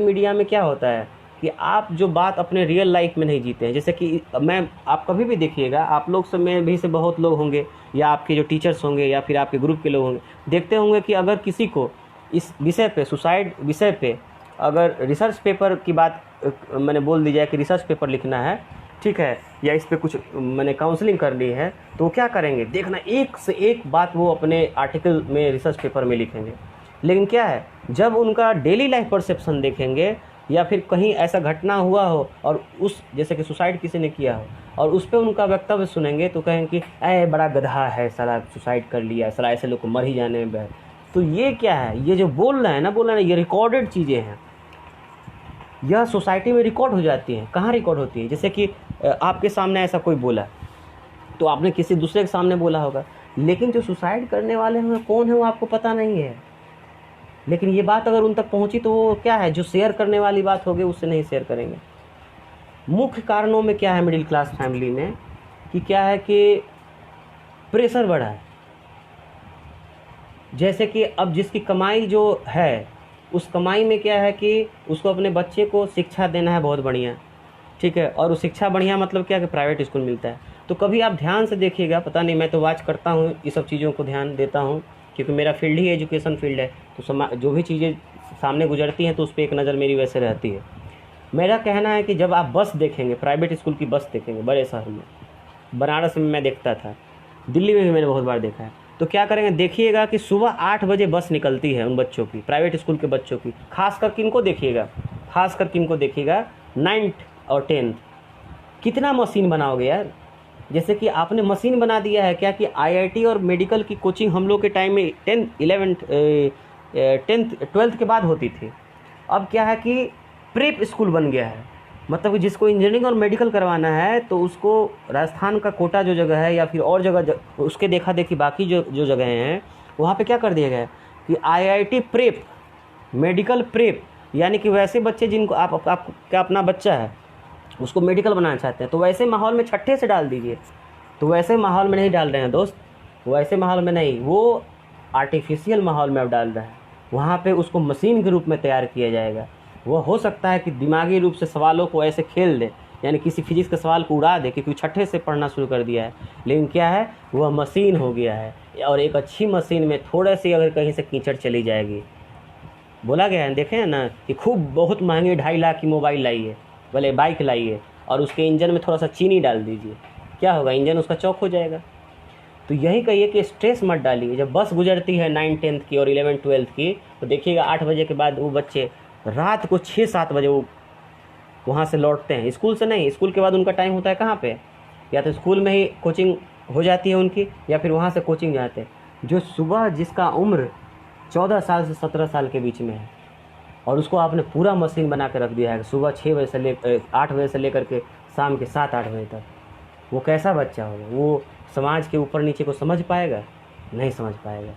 मीडिया में क्या होता है कि आप जो बात अपने रियल लाइफ में नहीं जीते हैं। जैसे कि आप कभी भी देखिएगा, आप लोग से में भी से बहुत लोग होंगे, या आपके जो टीचर्स होंगे, या फिर आपके ग्रुप के लोग होंगे, देखते होंगे कि अगर किसी को इस विषय पे, सुसाइड विषय पे अगर रिसर्च पेपर की बात मैंने बोल दी जाए कि रिसर्च पेपर लिखना है, ठीक है, या इस पे कुछ मैंने काउंसलिंग करनी है, तो क्या करेंगे, देखना एक से एक बात वो अपने आर्टिकल में, रिसर्च पेपर में लिखेंगे। लेकिन क्या है, जब उनका डेली लाइफ परसेप्शन देखेंगे, या फिर कहीं ऐसा घटना हुआ हो और उस, जैसे कि सुसाइड किसी ने किया हो और उस पर उनका वक्तव्य सुनेंगे, तो कहेंगे कि अरे बड़ा गधा है साला, सुसाइड कर लिया साला, ऐसे लोग को मर ही जाने में। तो ये क्या है, ये जो बोल रहे हैं ना, ये रिकॉर्डेड चीज़ें हैं, यह सोसाइटी में रिकॉर्ड हो जाती हैं। कहाँ रिकॉर्ड होती है, जैसे कि आपके सामने ऐसा कोई बोला तो आपने किसी दूसरे के सामने बोला होगा, लेकिन जो सुसाइड करने वाले हैं कौन है वो आपको पता नहीं है। लेकिन ये बात अगर उन तक पहुंची तो वो क्या है, जो शेयर करने वाली बात होगी उससे नहीं शेयर करेंगे। मुख्य कारणों में क्या है मिडिल क्लास फैमिली में, कि क्या है कि प्रेशर बढ़ा है। जैसे कि अब जिसकी कमाई जो है, उस कमाई में क्या है कि उसको अपने बच्चे को शिक्षा देना है बहुत बढ़िया, ठीक है, और उस शिक्षा बढ़िया मतलब क्या कि प्राइवेट स्कूल मिलता है। तो कभी आप ध्यान से देखिएगा, पता नहीं, मैं तो वॉच करता हूँ, ये सब चीज़ों को ध्यान देता हूँ, क्योंकि मेरा फील्ड ही एजुकेशन फील्ड है। तो जो भी चीज़ें सामने गुजरती हैं तो उस पर एक नज़र मेरी वैसे रहती है। मेरा कहना है कि जब आप बस देखेंगे, प्राइवेट स्कूल की बस देखेंगे बड़े शहर में, बनारस में मैं देखता था, दिल्ली में भी मैंने बहुत बार देखा है, तो क्या करेंगे, देखिएगा कि सुबह 8 बजे बस निकलती है उन बच्चों की, प्राइवेट स्कूल के बच्चों की। खासकर किनको देखिएगा, 9th और 10th। कितना मशीन बनाओगे यार, जैसे कि आपने मशीन बना दिया है क्या कि आईआईटी और मेडिकल की कोचिंग हम लोग के टाइम में 12th के बाद होती थी। अब क्या है कि प्रेप स्कूल बन गया है, मतलब कि जिसको इंजीनियरिंग और मेडिकल करवाना है तो उसको राजस्थान का कोटा जो जगह है, या फिर और जगह उसके देखा देखी बाकी जो जगह हैं, वहाँ पे क्या कर दिया गया है कि आईआईटी प्रेप, मेडिकल प्रेप, यानी कि वैसे बच्चे जिनको आपका अपना बच्चा है उसको मेडिकल बनाना चाहते हैं, तो वैसे माहौल में छठे से डाल दीजिए। तो वैसे माहौल में नहीं डाल रहे हैं दोस्त, वैसे माहौल में नहीं, वो आर्टिफिशियल माहौल में अब डाल रहे हैं। वहाँ पे उसको मशीन के रूप में तैयार किया जाएगा। वो हो सकता है कि दिमागी रूप से सवालों को ऐसे खेल दे, यानी किसी फिजिक्स के सवाल को उड़ा दे क्योंकि छठे से पढ़ना शुरू कर दिया है, लेकिन क्या है, वह मशीन हो गया है। और एक अच्छी मशीन में थोड़ा सी अगर कहीं से कीचड़ चली जाएगी, बोला गया है, देखें हैं ना कि खूब बहुत महंगी 2.5 लाख की मोबाइल लाइए, भले बाइक लाइए, और उसके इंजन में थोड़ा सा चीनी डाल दीजिए, क्या होगा, इंजन उसका चौक हो जाएगा। तो यही कहिए कि स्ट्रेस मत डालिए। जब बस गुजरती है 9th 10th की और 11th 12th की, तो देखिएगा 8 बजे के बाद वो बच्चे रात को 6-7 बजे वो वहाँ से लौटते हैं, स्कूल से नहीं। स्कूल के बाद उनका टाइम होता है कहाँ पे, या तो स्कूल में ही कोचिंग हो जाती है उनकी, या फिर वहाँ से कोचिंग जाते हैं। जो सुबह जिसका उम्र 14 साल से 17 साल के बीच में है, और उसको आपने पूरा मशीन बना के रख दिया है सुबह 8 बजे से लेकर के शाम के 7-8 बजे तक, वो कैसा बच्चा होगा? वो समाज के ऊपर नीचे को समझ पाएगा? नहीं समझ पाएगा।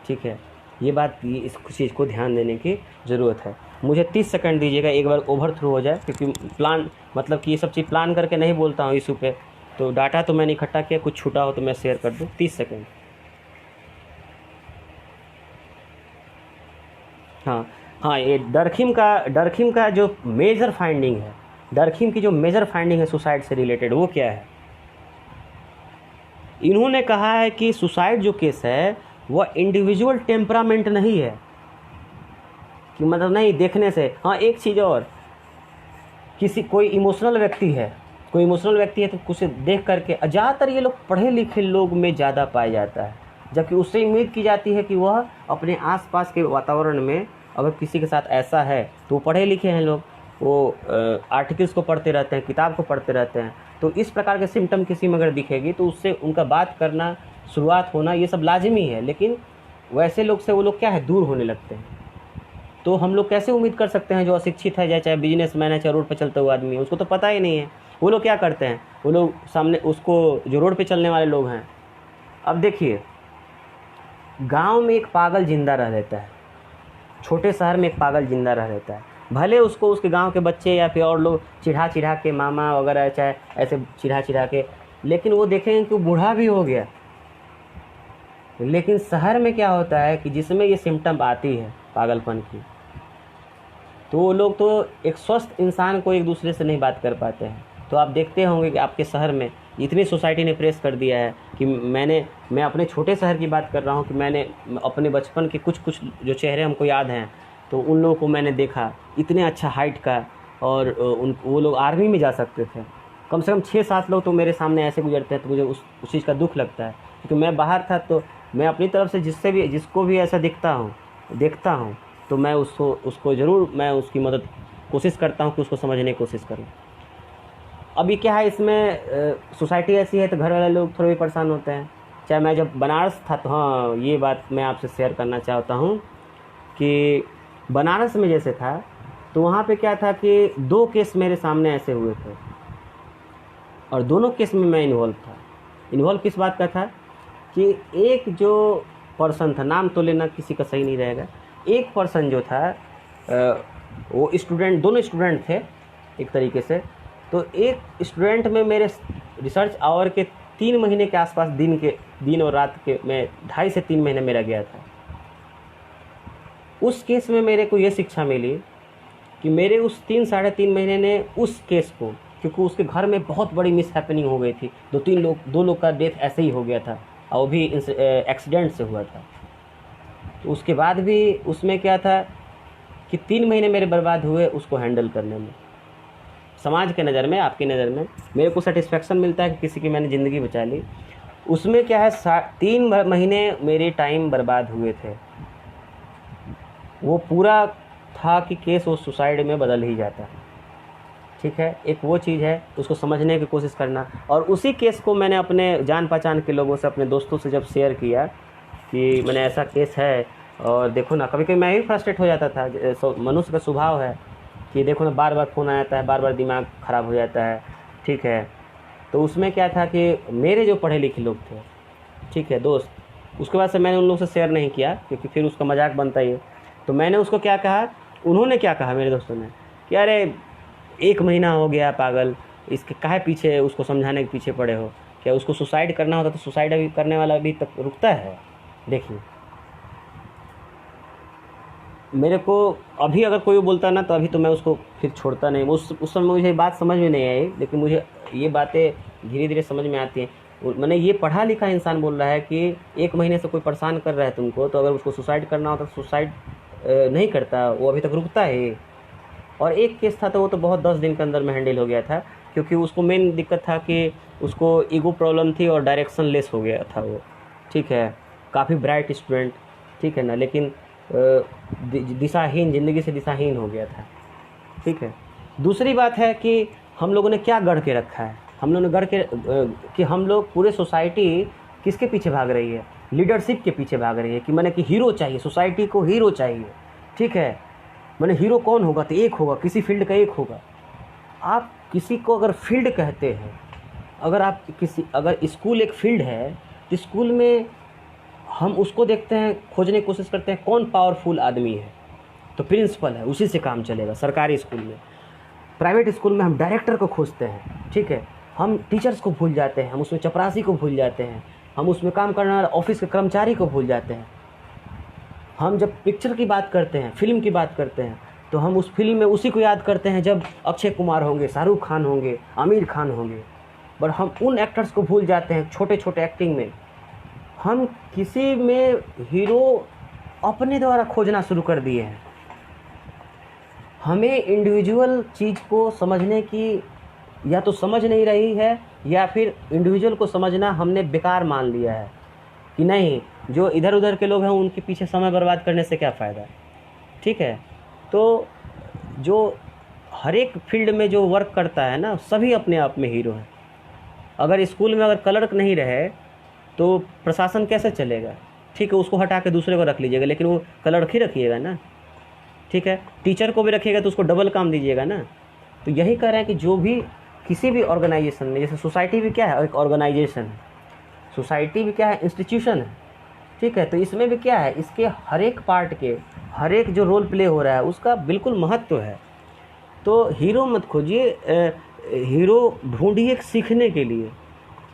ठीक है, ये बात, इस चीज़ को ध्यान देने की ज़रूरत है। मुझे 30 सेकंड दीजिएगा, एक बार ओवर थ्रू हो जाए, क्योंकि प्लान मतलब कि ये सब चीज़ प्लान करके नहीं बोलता हूँ इशू पे। तो डाटा तो मैंने इकट्ठा किया, कुछ छूटा हो तो मैं शेयर कर दूँ। 30 सेकंड। हाँ, ये डरखिम का जो मेजर फाइंडिंग है, डरखिम की जो मेजर फाइंडिंग है सुसाइड से रिलेटेड, वो क्या है? इन्होंने कहा है कि सुसाइड जो केस है वह इंडिविजुअल टेम्परामेंट नहीं है, कि मतलब नहीं देखने से। हाँ, एक चीज़ और, कोई इमोशनल व्यक्ति है, कोई इमोशनल व्यक्ति है तो उसे देख करके ज़्यादातर ये लोग पढ़े लिखे लोग में ज़्यादा पाया जाता है, जबकि उससे उम्मीद की जाती है कि वह अपने आसपास के वातावरण में अगर किसी के साथ ऐसा है तो वो पढ़े लिखे हैं लोग, वो आर्टिकल्स को पढ़ते रहते हैं, किताब को पढ़ते रहते हैं, तो इस प्रकार के सिम्टम किसी में अगर दिखेगी तो उससे उनका बात करना, शुरुआत होना ये सब लाजमी है। लेकिन वैसे लोग से वो लोग क्या है, दूर होने लगते हैं। तो हम लोग कैसे उम्मीद कर सकते हैं जो अशिक्षित है, चाहे बिजनेसमैन है, चाहे रोड पर चलता हुआ आदमी है, उसको तो पता ही नहीं है। वो लोग क्या करते हैं, वो लोग सामने उसको, जो रोड पे चलने वाले लोग हैं, अब देखिए गांव में एक पागल जिंदा रह रहता है, छोटे शहर में एक पागल जिंदा रह रहता है, भले उसको उसके गांव के बच्चे या फिर और लोग चिढ़ा चिढ़ा के, मामा वगैरह चाहे ऐसे चिढ़ा चिढ़ा के, लेकिन वो देखेंगे कि वो बूढ़ा भी हो गया। लेकिन शहर में क्या होता है कि जिसमें ये सिम्टम आती है पागलपन की, तो वो लोग तो एक स्वस्थ इंसान को एक दूसरे से नहीं बात कर पाते हैं। तो आप देखते होंगे कि आपके शहर में इतनी सोसाइटी ने प्रेस कर दिया है कि मैं अपने छोटे शहर की बात कर रहा हूँ कि मैंने अपने बचपन के कुछ कुछ जो चेहरे हमको याद हैं, तो उन लोगों को मैंने देखा, इतने अच्छा हाइट का, और वो लोग आर्मी में जा सकते थे। कम से कम 6-7 लोग तो मेरे सामने ऐसे गुजरते हैं, तो मुझे उस चीज़ का दुख लगता है, क्योंकि मैं बाहर था। तो मैं अपनी तरफ से जिसको भी ऐसा देखता हूँ तो मैं उसको ज़रूर मैं उसकी मदद कोशिश करता हूँ कि उसको समझने की कोशिश करूँ। अभी क्या है, इसमें सोसाइटी ऐसी है तो घर वाले लोग थोड़े भी परेशान होते हैं। चाहे मैं जब बनारस था, तो हाँ ये बात मैं आपसे शेयर करना चाहता हूँ कि बनारस में जैसे था तो वहाँ पे क्या था कि 2 केस मेरे सामने ऐसे हुए थे, और दोनों केस में मैं इन्वॉल्व था। इन्वॉल्व किस बात का था कि एक जो पर्सन था, नाम तो लेना किसी का सही नहीं रहेगा, एक पर्सन जो था वो स्टूडेंट, दोनों स्टूडेंट थे एक तरीके से। तो एक स्टूडेंट में मेरे रिसर्च आवर के 3 महीने के आसपास, दिन और रात के में 2.5 से 3 महीने मेरा गया था। उस केस में मेरे को ये शिक्षा मिली कि मेरे उस 3-3.5 महीने ने उस केस को, क्योंकि उसके घर में बहुत बड़ी मिस हैपनिंग हो गई थी, 2 लोग का डेथ ऐसे ही हो गया था, और वो भी एक्सीडेंट से हुआ था। तो उसके बाद भी उसमें क्या था कि 3 महीने मेरे बर्बाद हुए उसको हैंडल करने में। समाज के नज़र में, आपकी नज़र में मेरे को सेटिस्फेक्शन मिलता है कि किसी की मैंने ज़िंदगी बचा ली। उसमें क्या है, 3 महीने मेरे टाइम बर्बाद हुए थे। वो पूरा था कि केस वो सुसाइड में बदल ही जाता है। ठीक है, एक वो चीज़ है, उसको समझने की कोशिश करना। और उसी केस को मैंने अपने जान पहचान के लोगों से, अपने दोस्तों से जब शेयर किया कि मैंने ऐसा केस है, और देखो ना, कभी कभी मैं भी फ्रस्ट्रेट हो जाता था। मनुष्य का स्वभाव है कि देखो ना, बार बार फ़ोन आ जाता है, बार बार दिमाग ख़राब हो जाता है। ठीक है, तो उसमें क्या था कि मेरे जो पढ़े लिखे लोग थे, ठीक है, दोस्त, उसके बाद से मैंने उन लोगों से शेयर नहीं किया, क्योंकि फिर उसका मजाक बनता ही है। तो मैंने उसको क्या कहा, उन्होंने क्या कहा मेरे दोस्तों ने कि अरे 1 महीना हो गया पागल, इसके काहे पीछे, उसको समझाने के पीछे पड़े हो, क्या उसको सुसाइड करना होता तो सुसाइड अभी करने वाला अभी तक रुकता है। देखिए, मेरे को अभी अगर कोई बोलता ना, तो अभी तो मैं उसको फिर छोड़ता नहीं। उस समय मुझे बात समझ में नहीं आई, लेकिन मुझे ये बातें धीरे धीरे समझ में आती हैं। मैंने ये पढ़ा लिखा इंसान बोल रहा है कि 1 महीने से कोई परेशान कर रहा है तुमको, तो अगर उसको सुसाइड करना होता तो सुसाइड नहीं करता, वो अभी तक रुकता है। और एक केस था तो वो तो बहुत 10 दिन के अंदर में हैंडल हो गया था, क्योंकि उसको मेन दिक्कत था कि उसको ईगो प्रॉब्लम थी और डायरेक्शन लेस हो गया था वो। ठीक है, काफ़ी ब्राइट स्टूडेंट, ठीक है ना, लेकिन दिशाहीन, ज़िंदगी से दिशाहीन हो गया था। ठीक है, दूसरी बात है कि हम लोगों ने क्या गढ़ के रखा है, हम लोगों ने गढ़ के कि हम लोग, पूरे सोसाइटी किसके पीछे भाग रही है, लीडरशिप के पीछे भाग रही है कि मैंने कि हीरो चाहिए, सोसाइटी को हीरो चाहिए। ठीक है, मैंने हीरो कौन होगा, तो एक होगा, किसी फील्ड का एक होगा। आप किसी को अगर फील्ड कहते हैं, अगर स्कूल एक फील्ड है, तो स्कूल में हम उसको देखते हैं, खोजने की कोशिश करते हैं कौन पावरफुल आदमी है, तो प्रिंसिपल है, उसी से काम चलेगा। सरकारी स्कूल में, प्राइवेट स्कूल में हम डायरेक्टर को खोजते हैं। ठीक है, हम टीचर्स को भूल जाते हैं, हम उसमें चपरासी को भूल जाते हैं, हम उसमें काम करने वाले ऑफिस के कर्मचारी को भूल जाते हैं। हम जब पिक्चर की बात करते हैं, फिल्म की बात करते हैं, तो हम उस फिल्म में उसी को याद करते हैं जब अक्षय कुमार होंगे, शाहरुख खान होंगे, आमिर खान होंगे। पर हम उन एक्टर्स को भूल जाते हैं छोटे छोटे एक्टिंग में। हम किसी में हीरो अपने द्वारा खोजना शुरू कर दिए हैं। हमें इंडिविजुअल चीज़ को समझने की या तो समझ नहीं रही है, या फिर इंडिविजुअल को समझना हमने बेकार मान लिया है कि नहीं, जो इधर उधर के लोग हैं उनके पीछे समय बर्बाद करने से क्या फ़ायदा। ठीक है, तो जो हर एक फील्ड में जो वर्क करता है ना, सभी अपने आप में हीरो हैं। अगर स्कूल में अगर क्लर्क नहीं रहे तो प्रशासन कैसे चलेगा। ठीक है, उसको हटा के दूसरे को रख लीजिएगा, लेकिन वो क्लर्क ही रखिएगा ना। ठीक है, टीचर को भी रखिएगा तो उसको डबल काम दीजिएगा ना। तो यही कह रहे हैं कि जो भी किसी भी ऑर्गेनाइजेशन में, जैसे सोसाइटी भी क्या है, एक ऑर्गेनाइजेशन है, सोसाइटी भी क्या है, इंस्टीट्यूशन है। ठीक है, तो इसमें भी क्या है, इसके हर एक पार्ट के हर एक जो रोल प्ले हो रहा है उसका बिल्कुल महत्व है। तो हीरो मत खोजिए, हीरो ढूंढिए सीखने के लिए,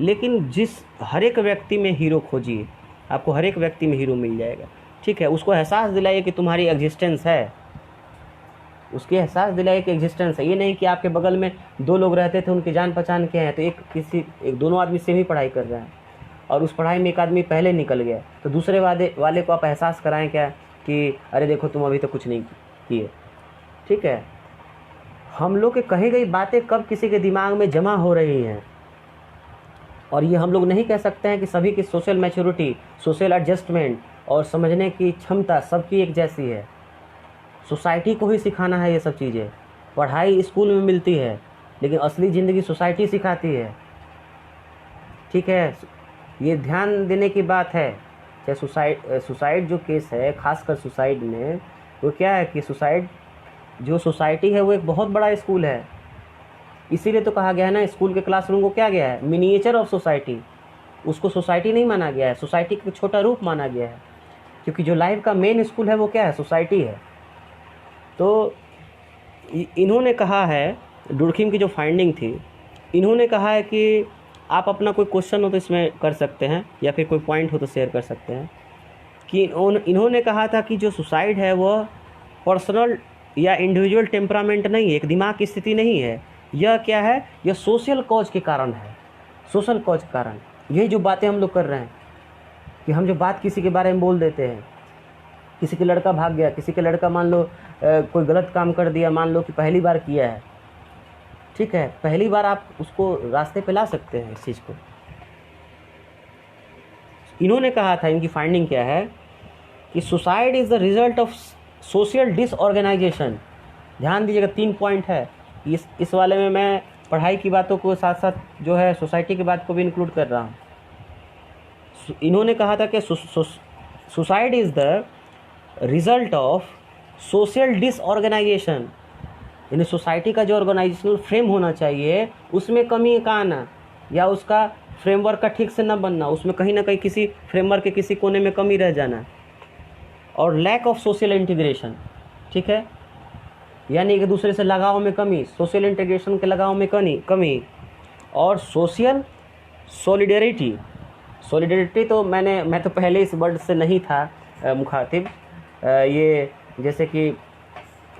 लेकिन जिस हर एक व्यक्ति में हीरो खोजिए, आपको हर एक व्यक्ति में हीरो मिल जाएगा। ठीक है, उसको एहसास दिलाइए कि तुम्हारी एग्जिस्टेंस है, उसके एहसास दिलाइए कि एग्जिस्टेंस है। ये नहीं कि आपके बगल में दो लोग रहते थे, उनकी जान पहचान के हैं, तो एक दोनों आदमी सेम ही पढ़ाई कर रहे हैं और उस पढ़ाई में एक आदमी पहले निकल गया, तो दूसरे वाले को आप एहसास कराएं क्या कि अरे देखो तुम अभी तो कुछ नहीं किए। ठीक है, हम लोग के कही गई बातें कब किसी के दिमाग में जमा हो रही हैं, और ये हम लोग नहीं कह सकते हैं कि सभी की सोशल मैच्योरिटी, सोशल एडजस्टमेंट और समझने की क्षमता सबकी एक जैसी है। सोसाइटी को ही सिखाना है ये सब चीज़ें। पढ़ाई स्कूल में मिलती है, लेकिन असली ज़िंदगी सोसाइटी सिखाती है। ठीक है, ये ध्यान देने की बात है। चाहे सुसाइड जो केस है, खासकर सुसाइड में, वो क्या है कि जो सोसाइटी है वो एक बहुत बड़ा स्कूल है। इसीलिए तो कहा गया है ना, स्कूल के क्लासरूम को क्या गया है, मिनिएचर ऑफ सोसाइटी। उसको सोसाइटी नहीं माना गया है, सोसाइटी का छोटा रूप माना गया है, क्योंकि जो लाइफ का मेन स्कूल है वो क्या है, सोसाइटी है। तो इन्होंने कहा है, डुर्खिम की जो फाइंडिंग थी, इन्होंने कहा है कि आप अपना कोई क्वेश्चन हो तो इसमें कर सकते हैं, या फिर कोई पॉइंट हो तो शेयर कर सकते हैं, कि इन्होंने कहा था कि जो सुसाइड है वह पर्सनल या इंडिविजुअल टेम्परामेंट नहीं है, एक दिमाग की स्थिति नहीं है। यह क्या है, यह सोशल कॉज के कारण है, सोशल कॉज के कारण। यही जो बातें हम लोग कर रहे हैं कि हम जो बात किसी के बारे में बोल देते हैं, किसी के लड़का भाग गया, किसी के लड़का मान लो कोई गलत काम कर दिया, मान लो कि पहली बार किया है। ठीक है, पहली बार आप उसको रास्ते पे ला सकते हैं इस चीज़ को। इन्होंने कहा था, इनकी फाइंडिंग क्या है कि suicide is the result of social disorganisation. ध्यान दीजिएगा, 3 पॉइंट है। इस वाले में मैं पढ़ाई की बातों को साथ साथ जो है सोसाइटी की बात को भी इंक्लूड कर रहा हूँ। इन्होंने कहा था कि suicide is the result of social disorganisation, यानी सोसाइटी का जो ऑर्गेनाइजेशनल फ्रेम होना चाहिए उसमें कमी का आना, या उसका फ्रेमवर्क का ठीक से न बनना, उसमें कहीं ना कहीं किसी फ्रेमवर्क के किसी कोने में कमी रह जाना, और लैक ऑफ सोशल इंटीग्रेशन। ठीक है, यानी एक दूसरे से लगाव में कमी, सोशल इंटीग्रेशन के लगाव में कमी, और सोशल सॉलिडेरिटी। सॉलिडेरिटी तो मैं तो पहले इस वर्ड से नहीं था मुखातिब। ये जैसे कि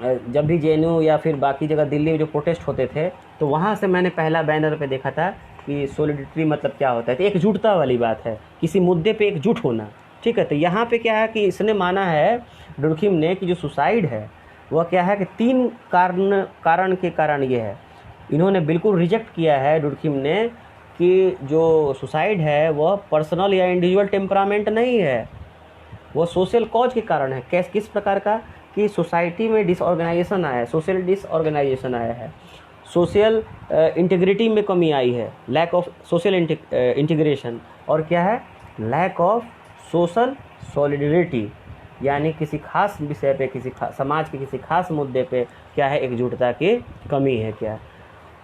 जब भी जेएनयू या फिर बाकी जगह दिल्ली में जो प्रोटेस्ट होते थे, तो वहाँ से मैंने पहला बैनर पे देखा था कि सॉलिडेरिटी मतलब क्या होता है। तो एकजुटता वाली बात है, किसी मुद्दे पे एकजुट होना। ठीक है, तो यहाँ पे क्या है कि इसने माना है, डुर्खिम ने, कि जो सुसाइड है वह क्या है कि 3 कारण के कारण ये है। इन्होंने बिल्कुल रिजेक्ट किया है डुर्खिम ने कि जो सुसाइड है वह पर्सनल या इंडिविजुअल टेम्परामेंट नहीं है, वो सोशल कॉज के कारण है। किस प्रकार का, कि सोसाइटी में डिसऑर्गेनाइजेशन आया है, सोशल डिसऑर्गेनाइजेशन आया है, सोशल इंटीग्रिटी में कमी आई है, लैक ऑफ सोशल इंटीग्रेशन, और क्या है, लैक ऑफ सोशल सॉलिडेरिटी, यानी किसी खास विषय पे, समाज के किसी खास मुद्दे पे क्या है, एकजुटता की कमी है क्या।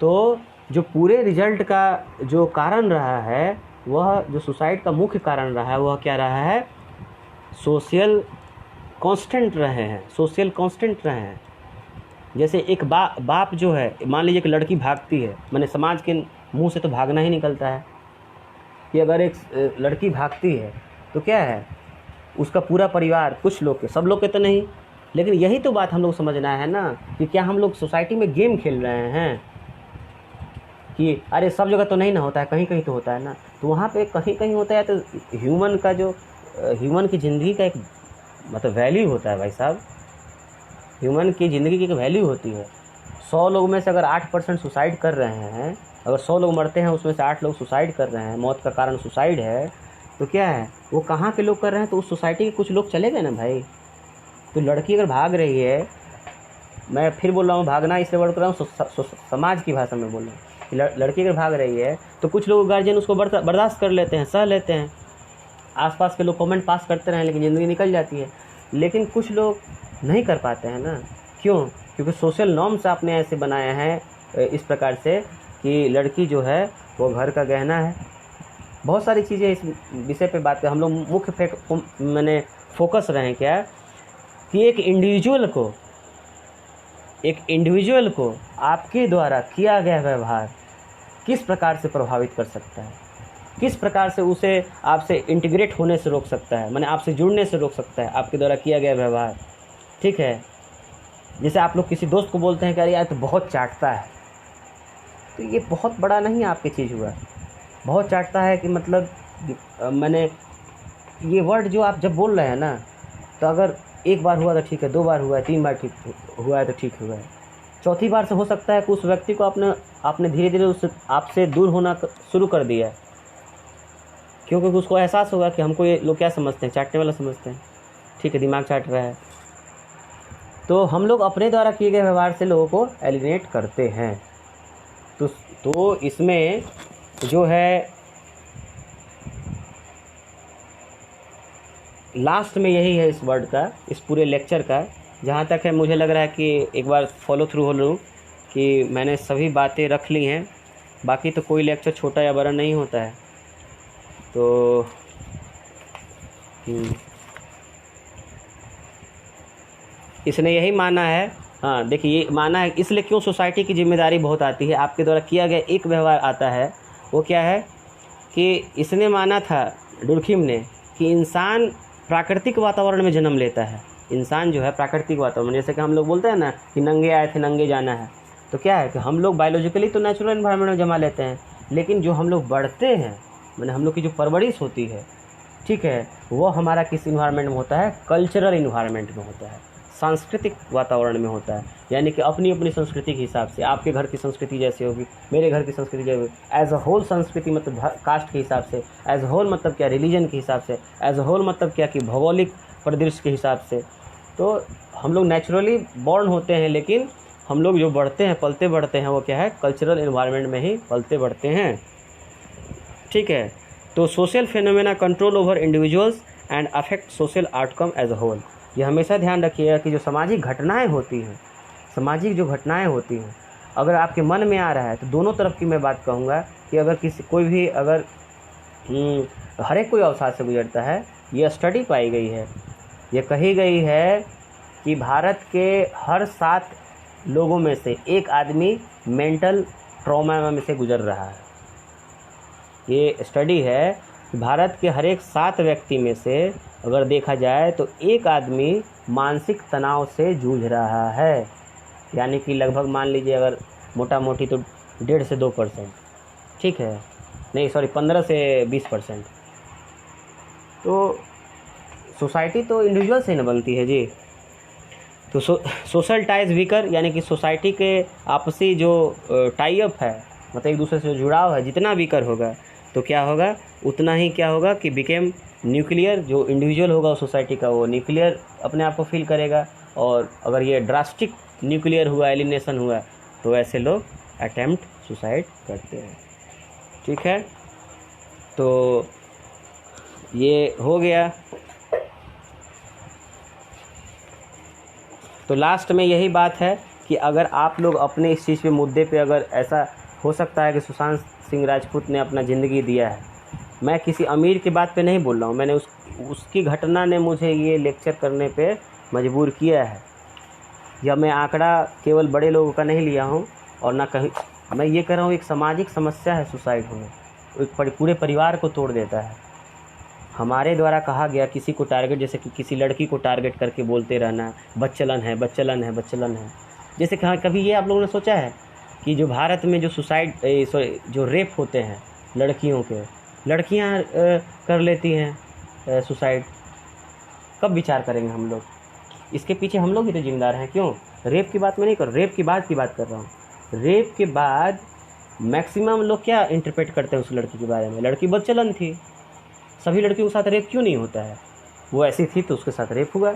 तो जो पूरे रिजल्ट का जो कारण रहा है, वह जो सुसाइड का मुख्य कारण रहा है, वह क्या रहा है, सोशल कांस्टेंट रहे हैं, सोशल कांस्टेंट रहे हैं। जैसे एक बाप जो है, मान लीजिए कि लड़की भागती है, माने समाज के मुंह से तो भागना ही निकलता है कि अगर एक लड़की भागती है तो क्या है, उसका पूरा परिवार, कुछ लोग के, सब लोग के तो नहीं, लेकिन यही तो बात हम लोग समझना है ना, कि क्या हम लोग सोसाइटी में गेम खेल रहे हैं कि अरे सब जगह तो नहीं ना होता है, कहीं कहीं तो होता है ना। तो वहाँ पे कहीं कहीं होता है। तो ह्यूमन की ज़िंदगी का एक मतलब वैल्यू होता है भाई साहब, ह्यूमन की ज़िंदगी की एक वैल्यू होती है। 100 लोगों में से अगर 8% सुसाइड कर रहे हैं, अगर 100 लोग मरते हैं उसमें से 8 लोग सुसाइड कर रहे हैं, मौत का कारण सुसाइड है, तो क्या है वो कहाँ के लोग कर रहे हैं? तो उस सोसाइटी के कुछ लोग चले गए ना भाई। तो लड़की अगर भाग रही है, मैं फिर बोल रहा हूँ भागना इसलिए वर्ड कर रहा हूँ, समाज की भाषा में बोल रहा हूँ कि लड़की अगर भाग रही है तो कुछ लोग गार्जियन उसको बर्दाश्त कर लेते हैं, सह लेते हैं, आसपास के लोग कमेंट पास करते रहें, लेकिन ज़िंदगी निकल जाती है। लेकिन कुछ लोग नहीं कर पाते हैं ना, क्यों? क्योंकि सोशल नॉर्म्स आपने ऐसे बनाए हैं इस प्रकार से कि लड़की जो है वो घर का गहना है। बहुत सारी चीज़ें इस विषय पे बात कर, हम लोग मुख्य मैंने फोकस रहें क्या कि एक इंडिविजुअल को आपके द्वारा किया गया व्यवहार किस प्रकार से प्रभावित कर सकता है, किस प्रकार से उसे आपसे इंटीग्रेट होने से रोक सकता है, माने आपसे जुड़ने से रोक सकता है आपके द्वारा किया गया व्यवहार। ठीक है, जैसे आप लोग किसी दोस्त को बोलते हैं कि अरे यार तो बहुत चाटता है, तो ये बहुत बड़ा नहीं आपकी चीज़ हुआ। बहुत चाटता है कि मतलब मैंने ये वर्ड जो आप जब बोल रहे हैं ना, तो अगर एक बार हुआ तो ठीक है, 2 बार हुआ है, 3 बार ठीक हुआ है तो ठीक हुआ है, चौथी बार से हो सकता है कि उस व्यक्ति को आपने धीरे धीरे उससे आपसे दूर होना शुरू कर दिया है, क्योंकि उसको एहसास होगा कि हमको ये लोग क्या समझते हैं, चाटने वाला समझते हैं। ठीक है, दिमाग चाट रहा है। तो हम लोग अपने द्वारा किए गए व्यवहार से लोगों को एलिनेट करते हैं। तो इसमें जो है लास्ट में यही है इस वर्ड का, इस पूरे लेक्चर का, जहाँ तक है मुझे लग रहा है कि एक बार फॉलो थ्रू हो लूँ कि मैंने सभी बातें रख ली हैं। बाकी तो कोई लेक्चर छोटा या बड़ा नहीं होता है। तो इसने यही माना है, हाँ देखिए ये माना है, इसलिए क्यों सोसाइटी की जिम्मेदारी बहुत आती है, आपके द्वारा किया गया एक व्यवहार आता है। वो क्या है कि इसने माना था डुर्खिम ने कि इंसान प्राकृतिक वातावरण में जन्म लेता है। इंसान जो है प्राकृतिक वातावरण, जैसे कि हम लोग बोलते हैं ना कि नंगे आए थे नंगे जाना है, तो क्या है कि हम लोग बायोलॉजिकली तो नेचुरल एनवायरनमेंट में जमा लेते हैं, लेकिन जो हम लोग बढ़ते हैं, मैंने हम लोग की जो परवरिश होती है, ठीक है, वो हमारा किस इन्वायरमेंट में होता है? कल्चरल इन्वायरमेंट में होता है, सांस्कृतिक वातावरण में होता है। यानी कि अपनी अपनी संस्कृति के हिसाब से, आपके घर की संस्कृति जैसे होगी, मेरे घर की संस्कृति जैसे होगी, एज अ होल संस्कृति मतलब कास्ट के हिसाब से, एज अ होल मतलब क्या रिलीजन के हिसाब से, एज अ होल मतलब क्या कि भौगोलिक परिदृश्य के हिसाब से। तो हम लोग नेचुरली बॉर्न होते हैं, लेकिन हम लोग जो बढ़ते हैं, पलते बढ़ते हैं, वो क्या है? कल्चरल इन्वायरमेंट में ही पलते बढ़ते हैं। ठीक है, तो social phenomena control over individuals and affect social outcome as a whole. ये हमेशा ध्यान रखिएगा कि जो सामाजिक घटनाएं होती हैं, सामाजिक जो घटनाएं होती हैं, अगर आपके मन में आ रहा है, तो दोनों तरफ की मैं बात कहूँगा कि अगर कोई भी अगर हर एक कोई अवसाद से गुजरता है। ये स्टडी पाई गई है, ये कही गई है कि भारत के हर 7 लोगों में से एक आदमी मेंटल ट्रॉमा में से गुजर रहा है। ये स्टडी है कि भारत के हर एक 7 व्यक्ति में से अगर देखा जाए तो एक आदमी मानसिक तनाव से जूझ रहा है। यानी कि लगभग मान लीजिए अगर मोटा मोटी तो 1.5 से 2%, ठीक है, नहीं सॉरी 15 से 20%। तो सोसाइटी तो इंडिविजुअल से न बनती है जी। तो सोशल टाइज वीकर, यानी कि सोसाइटी के आपसी जो टाई अप है, मतलब एक दूसरे से जुड़ाव है, जितना वीकर होगा तो क्या होगा, उतना ही क्या होगा कि बिकेम न्यूक्लियर। जो इंडिविजुअल होगा उस सोसाइटी का, वो न्यूक्लियर अपने आप को फील करेगा। और अगर ये ड्रास्टिक न्यूक्लियर हुआ, एलिनेशन हुआ, तो ऐसे लोग अटेम्प्ट सुसाइड करते हैं। ठीक है, तो ये हो गया। तो लास्ट में यही बात है कि अगर आप लोग अपने इस चीज़ पे मुद्दे पे, अगर ऐसा हो सकता है कि सुशांत सिंह राजपूत ने अपना ज़िंदगी दिया है, मैं किसी अमीर की बात पे नहीं बोल रहा हूँ, मैंने उसकी घटना ने मुझे ये लेक्चर करने पे मजबूर किया है। या मैं आंकड़ा केवल बड़े लोगों का नहीं लिया हूँ, और ना कहीं मैं ये कह रहा हूँ एक सामाजिक समस्या है सुसाइड होना, एक पूरे परिवार को तोड़ देता है। हमारे द्वारा कहा गया किसी को टारगेट, जैसे कि किसी लड़की को टारगेट करके बोलते रहना, बच्चलन है, बच्चलन है, बच्चलन है। जैसे कि कभी ये आप लोगों ने सोचा है कि जो भारत में जो जो रेप होते हैं लड़कियों के, लड़कियां कर लेती हैं सुसाइड, कब विचार करेंगे हम लोग? इसके पीछे हम लोग ही तो जिम्मेदार हैं। क्यों? रेप की बात मैं नहीं कर रहा, रेप के बाद की बात कर रहा हूँ। रेप के बाद मैक्सिमम लोग क्या इंटरप्रेट करते हैं उस लड़की के बारे में? लड़की बदचलन थी, सभी लड़कियों के साथ रेप क्यों नहीं होता है? वो ऐसी थी तो उसके साथ रेप हुआ।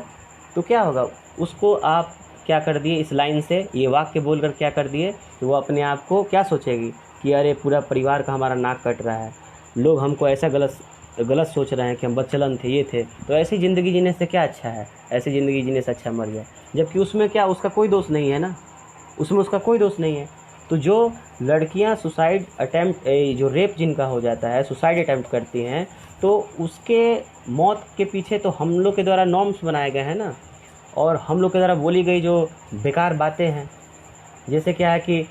तो क्या होगा? उसको आप क्या कर दिए इस लाइन से, ये वाक्य बोलकर क्या कर दिए कि वो अपने आप को क्या सोचेगी कि अरे पूरा परिवार का हमारा नाक कट रहा है, लोग हमको ऐसा गलत सोच रहे हैं कि हम बदचलन थे, ये थे। तो ऐसी ज़िंदगी जीने से क्या अच्छा है? ऐसी ज़िंदगी जीने से अच्छा मर जाए। जबकि उसमें क्या उसका कोई दोष नहीं है ना, उसमें उसका कोई दोष नहीं है। तो जो लड़कियां सुसाइड अटैम्प्ट, जो रेप जिनका हो जाता है, सुसाइड अटैम्प्ट करती हैं, तो उसके मौत के पीछे तो हम लोग के द्वारा नॉर्म्स बनाए गए हैं ना, और हम लोग के द्वारा बोली गई जो बेकार बातें हैं। जैसे क्या है कि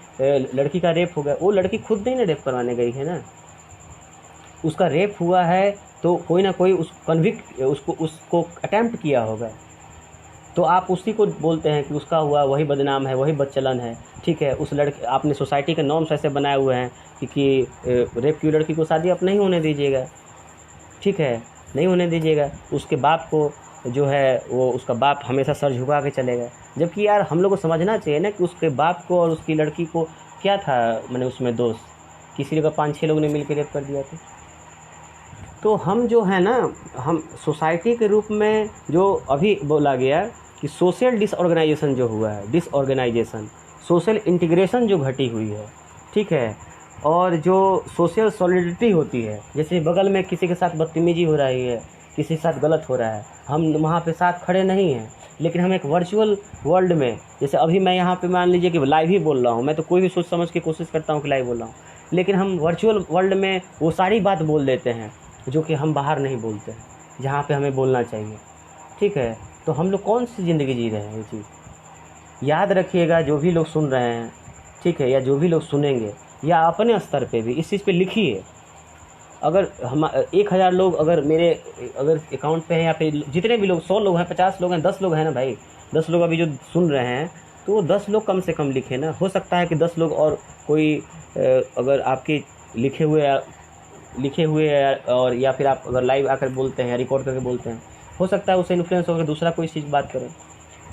लड़की का रेप हो गया, वो लड़की खुद नहीं ना रेप करवाने गई है ना, उसका रेप हुआ है तो कोई ना कोई उसको अटैम्प्ट किया होगा। तो आप उसी को बोलते हैं कि उसका हुआ, वही बदनाम है, वही बदचलन है। ठीक है, उस लड़के आपने सोसाइटी के नॉर्म्स ऐसे बनाए हुए हैं कि रेप की लड़की को शादी आप नहीं होने दीजिएगा। ठीक है, नहीं होने दीजिएगा। उसके बाप को जो है वो उसका बाप हमेशा सर झुका के चलेगा। जबकि यार हम लोग को समझना चाहिए ना कि उसके बाप को और उसकी लड़की को क्या था, मैंने उसमें दोष, किसी का 5-6 लोगों ने मिलकर रेप कर दिया था। तो हम जो है ना, हम सोसाइटी के रूप में जो अभी बोला गया कि सोशल डिसऑर्गेनाइजेशन जो हुआ है, डिसऑर्गेनाइजेशन, सोशल इंटीग्रेशन जो घटी हुई है, ठीक है, और जो सोशल सॉलिडिटी होती है, जैसे बगल में किसी के साथ बदतमीजी हो रही है, किसी के साथ गलत हो रहा है, हम वहाँ पे साथ खड़े नहीं हैं, लेकिन हम एक वर्चुअल वर्ल्ड में, जैसे अभी मैं यहाँ पे मान लीजिए कि लाइव ही बोल रहा हूँ, मैं तो कोई भी सोच समझ के कोशिश करता हूँ कि लाइव बोल रहा हूँ, लेकिन हम वर्चुअल वर्ल्ड में वो सारी बात बोल देते हैं जो कि हम बाहर नहीं बोलते हैं, जहाँ पे हमें बोलना चाहिए। ठीक है, तो हम लोग कौन सी ज़िंदगी जी रहे हैं? ये चीज़ याद रखिएगा, जो भी लोग सुन रहे हैं, ठीक है, या जो भी लोग सुनेंगे, या अपने स्तर पे भी इस चीज़ पे लिखिए। अगर हम 1000 लोग अगर मेरे अगर अकाउंट पे हैं, या फिर जितने भी लोग 100 लोग हैं, 50 लोग हैं, 10 लोग हैं ना भाई, 10 लोग अभी जो सुन रहे हैं, तो वो 10 लोग कम से कम लिखे ना। हो सकता है कि 10 लोग और कोई अगर आपके लिखे हुए और या फिर आप अगर लाइव आकर बोलते हैं या रिकॉर्ड करके बोलते हैं, हो सकता है उससे इन्फ्लुएंस होकर दूसरा कोई चीज़ बात करे।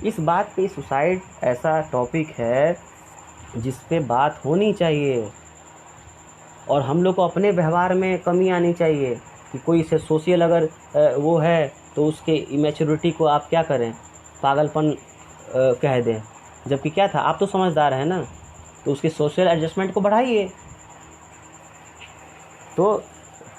इस बात पे सुसाइड ऐसा टॉपिक है जिस पे बात होनी चाहिए, और हम लोग को अपने व्यवहार में कमी आनी चाहिए कि कोई से सोशल अगर वो है तो उसके इमेच्योरिटी को आप क्या करें, पागलपन कह दें। जबकि क्या था, आप तो समझदार हैं ना, तो उसके सोशल एडजस्टमेंट को बढ़ाइए। तो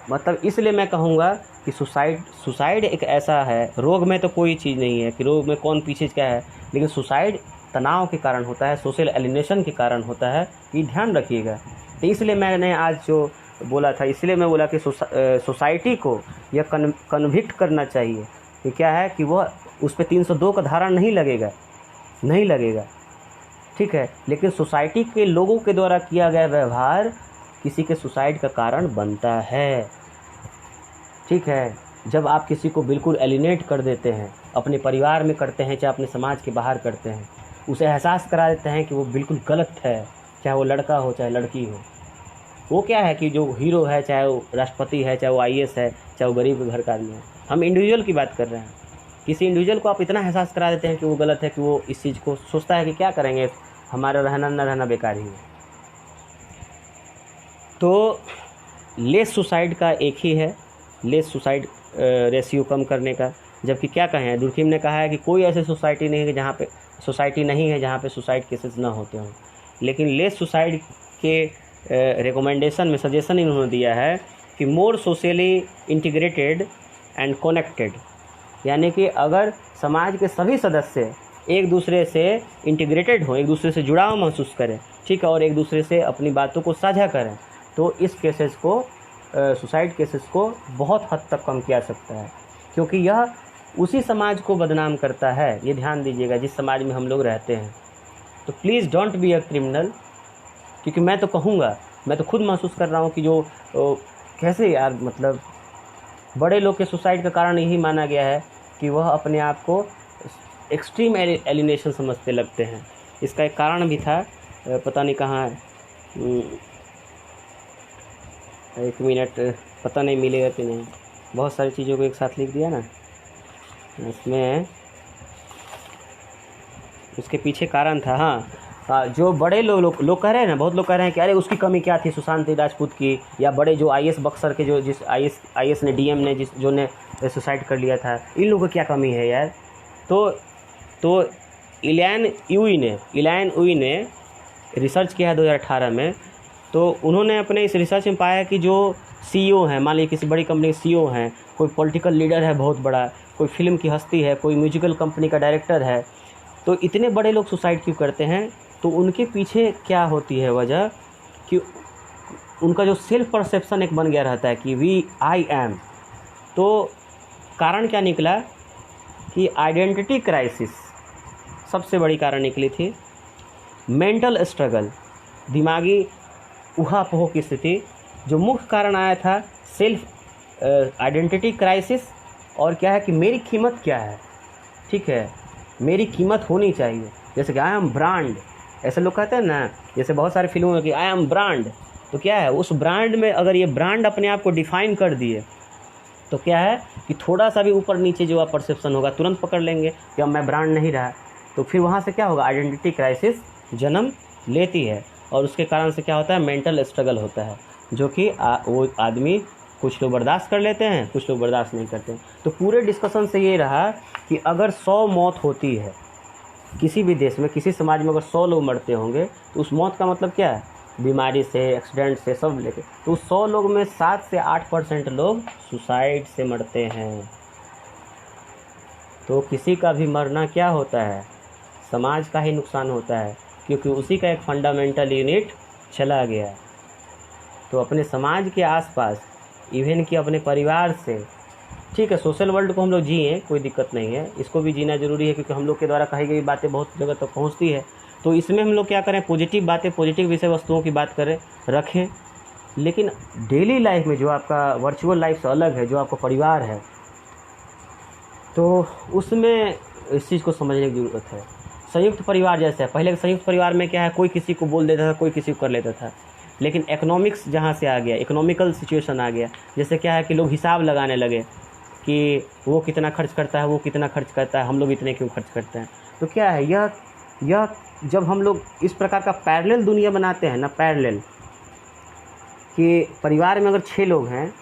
मतलब इसलिए मैं कहूँगा कि सुसाइड एक ऐसा है, रोग में तो कोई चीज़ नहीं है कि रोग में कौन पीछे क्या है, लेकिन सुसाइड तनाव के कारण होता है, सोशल एलिनेशन के कारण होता है, ये ध्यान रखिएगा। तो इसलिए मैंने आज जो बोला था, इसलिए मैं बोला कि सोसाइटी को यह कन्विक्ट करना चाहिए कि क्या है कि वह उस पर 302 का धारा नहीं लगेगा, ठीक है, लेकिन सोसाइटी के लोगों के द्वारा किया गया व्यवहार किसी के सुसाइड का कारण बनता है। ठीक है, जब आप किसी को बिल्कुल एलिनेट कर देते हैं, अपने परिवार में करते हैं चाहे अपने समाज के बाहर करते हैं, उसे एहसास करा देते हैं कि वो बिल्कुल गलत है, चाहे वो लड़का हो चाहे लड़की हो। वो क्या है कि जो हीरो है, चाहे वो राष्ट्रपति है, चाहे वो IAS है, चाहे वो गरीब घर का आदमी है, हम इंडिविजुअल की बात कर रहे हैं। किसी इंडिविजुअल को आप इतना एहसास करा देते हैं कि वो गलत है कि वो इस चीज़ को सोचता है कि क्या करेंगे, हमारा रहना न रहना बेकार ही है। तो लेस सुसाइड का एक ही है, लेस सुसाइड रेशियो कम करने का। जबकि क्या कहें, दुर्खिम ने कहा है कि कोई ऐसी सोसाइटी नहीं है जहाँ पे सुसाइड केसेस ना होते हों, लेकिन लेस सुसाइड के रिकमेंडेशन में सजेशन इन्होंने दिया है कि मोर सोशली इंटीग्रेटेड एंड कनेक्टेड, यानी कि अगर समाज के सभी सदस्य एक दूसरे से इंटीग्रेटेड हो, एक दूसरे से जुड़ाव महसूस करें, ठीक है, और एक दूसरे से अपनी बातों को साझा करें, तो इस केसेस को सुसाइड केसेस को बहुत हद तक कम किया सकता है। क्योंकि यह उसी समाज को बदनाम करता है, ये ध्यान दीजिएगा, जिस समाज में हम लोग रहते हैं। तो please don't be a criminal, क्योंकि मैं तो कहूँगा, मैं तो खुद महसूस कर रहा हूँ कि जो कैसे यार, मतलब बड़े लोग के सुसाइड का कारण यही माना गया है कि वह अपने आप को एक्सट्रीम एलिनेशन समझते लगते हैं। इसका एक कारण भी था, पता नहीं कहाँ है, एक मिनट, पता नहीं मिलेगा कि नहीं, बहुत सारी चीज़ों को एक साथ लिख दिया ना इसमें। उसके पीछे कारण था, हाँ। जो बड़े लोग कह रहे हैं ना, बहुत लोग कह रहे हैं कि अरे उसकी कमी क्या थी सुशांत राजपूत की, या बड़े जो आईएएस बक्सर के जो जिस आईएएस ने डीएम ने जिस जो ने सुसाइड कर लिया था, इन लोगों की क्या कमी है यार। तो इलैन उई ने रिसर्च किया है 2018 में। तो उन्होंने अपने इस रिसर्च में पाया कि जो सीईओ हैं, मान लीजिए किसी बड़ी कंपनी के सीईओ हैं, कोई पॉलिटिकल लीडर है बहुत बड़ा, कोई फिल्म की हस्ती है, कोई म्यूजिकल कंपनी का डायरेक्टर है, तो इतने बड़े लोग सुसाइड क्यों करते हैं? तो उनके पीछे क्या होती है वजह कि उनका जो सेल्फ परसेप्शन एक बन गया रहता है कि आई एम। तो कारण क्या निकला कि आइडेंटिटी क्राइसिस सबसे बड़ी कारण निकली थी, मेंटल स्ट्रगल, दिमागी ऊहापोह की स्थिति। जो मुख्य कारण आया था सेल्फ आइडेंटिटी क्राइसिस, और क्या है कि मेरी कीमत क्या है, ठीक है, मेरी कीमत होनी चाहिए। जैसे कि आई एम ब्रांड, ऐसे लोग कहते हैं ना, जैसे बहुत सारे फिल्मों में कि आई एम ब्रांड, तो क्या है उस ब्रांड में अगर ये ब्रांड अपने आप को डिफ़ाइन कर दिए तो क्या है कि थोड़ा सा भी ऊपर नीचे जो आप परसेप्शन होगा तुरंत पकड़ लेंगे कि अब मैं ब्रांड नहीं रहा। तो फिर वहाँ से क्या होगा, आइडेंटिटी क्राइसिस जन्म लेती है, और उसके कारण से क्या होता है, मेंटल स्ट्रगल होता है, जो कि वो आदमी, कुछ लोग बर्दाश्त कर लेते हैं, कुछ लोग बर्दाश्त नहीं करते। तो पूरे डिस्कशन से ये रहा कि अगर 100 मौत होती है किसी भी देश में, किसी समाज में अगर 100 लोग मरते होंगे, तो उस मौत का मतलब क्या है, बीमारी से, एक्सीडेंट से, सब लेके, तो 100 लोग में 7 से 8% लोग सुसाइड से मरते हैं। तो किसी का भी मरना क्या होता है, समाज का ही नुकसान होता है, क्योंकि उसी का एक फंडामेंटल यूनिट चला गया। तो अपने समाज के आसपास, इवन कि अपने परिवार से, ठीक है, सोशल वर्ल्ड को हम लोग जिए, कोई दिक्कत नहीं है, इसको भी जीना ज़रूरी है, क्योंकि हम लोग के द्वारा कही गई बातें बहुत जगह तक पहुंचती है। तो इसमें हम लोग क्या करें, पॉजिटिव बातें, पॉजिटिव विषय वस्तुओं की बात करें, रखें। लेकिन डेली लाइफ में जो आपका वर्चुअल लाइफ से अलग है, जो आपका परिवार है, तो उसमें इस चीज़ को समझने की ज़रूरत है। संयुक्त परिवार जैसे है, पहले संयुक्त परिवार में क्या है, कोई किसी को बोल देता था, कोई किसी को कर लेता था। लेकिन इकोनॉमिक्स जहाँ से आ गया, इकोनॉमिकल सिचुएशन आ गया, जैसे क्या है कि लोग हिसाब लगाने लगे कि वो कितना खर्च करता है, वो कितना खर्च करता है, हम लोग इतने क्यों खर्च करते हैं। तो क्या है, यह जब हम लोग इस प्रकार का पैरेलल दुनिया बनाते हैं ना, पैरेलल, कि परिवार में अगर 6 लोग हैं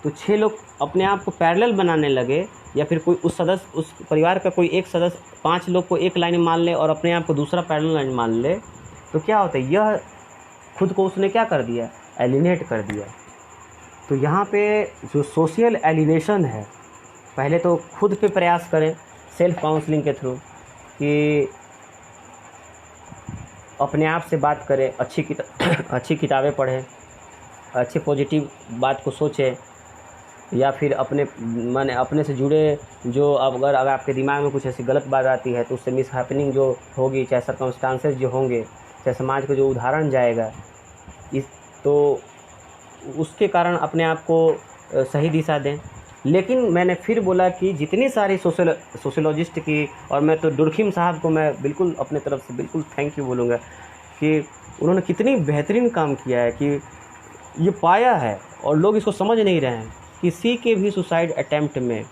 तो 6 लोग अपने आप को पैरेलल बनाने लगे, या फिर कोई उस परिवार का कोई एक सदस्य 5 लोग को एक लाइन मान ले और अपने आप को दूसरा पैरेलल लाइन मान ले, तो क्या होता है, यह खुद को उसने क्या कर दिया, एलिनेट कर दिया। तो यहाँ पे जो सोशल एलिवेशन है, पहले तो खुद पे प्रयास करें सेल्फ काउंसलिंग के थ्रू, कि अपने आप से बात करें, अच्छी किताबें पढ़ें, अच्छे पॉजिटिव बात को सोचें, या फिर अपने से जुड़े जो, अगर आपके दिमाग में कुछ ऐसी गलत बात आती है तो उससे मिस हैपनिंग जो होगी, चाहे सर्कमस्टांसेस जो होंगे, चाहे समाज को जो उदाहरण जाएगा, तो उसके कारण अपने आप को सही दिशा दें। लेकिन मैंने फिर बोला कि जितनी सारी सोशोलॉजिस्ट की, और मैं तो डुर्खिम साहब को मैं बिल्कुल अपने तरफ से बिल्कुल थैंक यू बोलूँगा कि उन्होंने कितनी बेहतरीन काम किया है, कि ये पाया है और लोग इसको समझ नहीं रहे हैं, किसी के भी सुसाइड अटैम्प्ट में,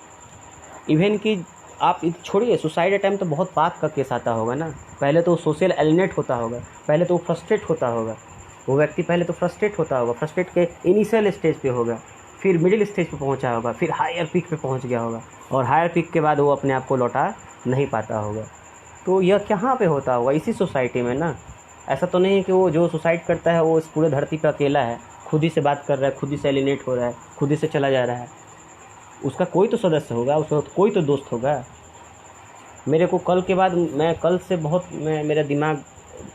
इवन कि आप छोड़िए सुसाइड अटैम्प्ट, तो बहुत बात का केस आता होगा ना, पहले तो सोशल एलिनेट होता होगा, पहले तो वो फ्रस्ट्रेट होता होगा, वो व्यक्ति पहले तो फ्रस्ट्रेट होता होगा, फ्रस्ट्रेट के इनिशियल स्टेज पे होगा, फिर मिडिल स्टेज पे पहुंचा होगा, फिर हायर पीक पे पहुंच गया होगा, और हायर पीक के बाद वो अपने आप को लौटा नहीं पाता होगा। तो यह कहाँ पे होता होगा, इसी सोसाइटी में ना। ऐसा तो नहीं कि वो जो सुसाइड करता है वो इस पूरे धरती पर अकेला है, खुद ही से बात कर रहा है, खुद ही से एलिनेट हो रहा है, खुद ही से चला जा रहा है। उसका कोई तो सदस्य होगा, उसका कोई तो दोस्त होगा। मेरे को कल के बाद, मैं कल से बहुत मेरा दिमाग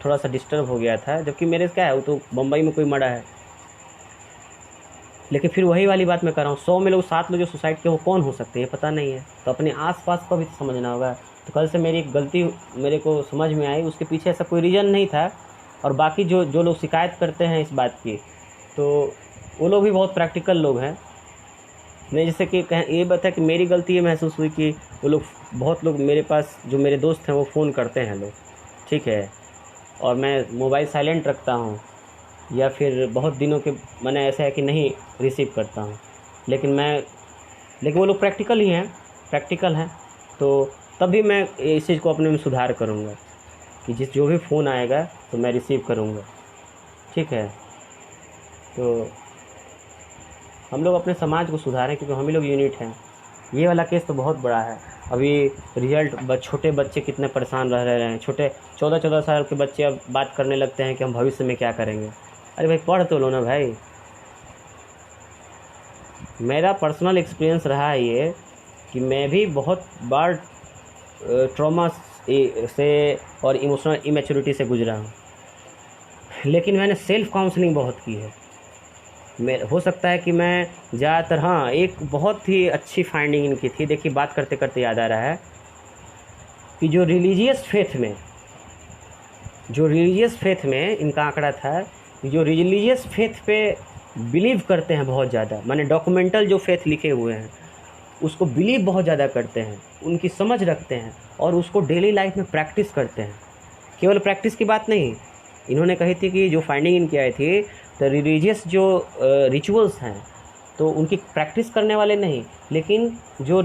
थोड़ा सा डिस्टर्ब हो गया था, जबकि मेरे क्या है, वो तो बम्बई में कोई मरा है। लेकिन फिर वही वाली बात मैं कर रहा हूँ, 100 में लोग 7 लोग जो सुसाइड किए वो कौन हो सकते हैं, ये पता नहीं है। तो अपने आसपास को भी समझना होगा। तो कल से मेरी एक गलती मेरे को समझ में आई, उसके पीछे ऐसा कोई रीज़न नहीं था। और बाकी जो लोग शिकायत करते हैं इस बात की, तो वो लोग भी बहुत प्रैक्टिकल लोग हैं। मैं जैसे कि ये बात है कि मेरी गलती ये महसूस हुई कि वो लोग, बहुत लोग मेरे पास जो मेरे दोस्त हैं वो फ़ोन करते हैं लोग, ठीक है, और मैं मोबाइल साइलेंट रखता हूँ, या फिर बहुत दिनों के मैंने ऐसा है कि नहीं रिसीव करता हूँ। लेकिन वो लोग प्रैक्टिकल हैं, तो तब भी मैं इस चीज़ को अपने में सुधार करूँगा। कि जो भी फ़ोन आएगा तो मैं रिसीव करूँगा, ठीक है। तो हम लोग अपने समाज को सुधारें, क्योंकि हम ही लोग यूनिट हैं। ये वाला केस तो बहुत बड़ा है। अभी रिजल्ट, छोटे बच्चे कितने परेशान रह रहे हैं। छोटे 14-14 साल के बच्चे अब बात करने लगते हैं कि हम भविष्य में क्या करेंगे। अरे भाई पढ़ तो लो ना भाई। मेरा पर्सनल एक्सपीरियंस रहा है ये कि मैं भी बहुत बार ट्रॉमा से और इमोशनल इमेच्योरिटी से गुजरा हूँ, लेकिन मैंने सेल्फ़ काउंसलिंग बहुत की है। हो सकता है कि मैं ज़्यादातर, हाँ, एक बहुत ही अच्छी फाइंडिंग इनकी थी। देखिए बात करते करते याद आ रहा है कि जो रिलीजियस फेथ में इनका आंकड़ा था कि जो रिलीजियस फेथ पे बिलीव करते हैं बहुत ज़्यादा, माने डॉक्यूमेंटल जो फेथ लिखे हुए हैं उसको बिलीव बहुत ज़्यादा करते हैं, उनकी समझ रखते हैं और उसको डेली लाइफ में प्रैक्टिस करते हैं। केवल प्रैक्टिस की बात नहीं, इन्होंने कही थी कि जो फाइंडिंग इनकी आई थी, तो रिलीजियस जो रिचुअल्स हैं तो उनकी प्रैक्टिस करने वाले नहीं, लेकिन जो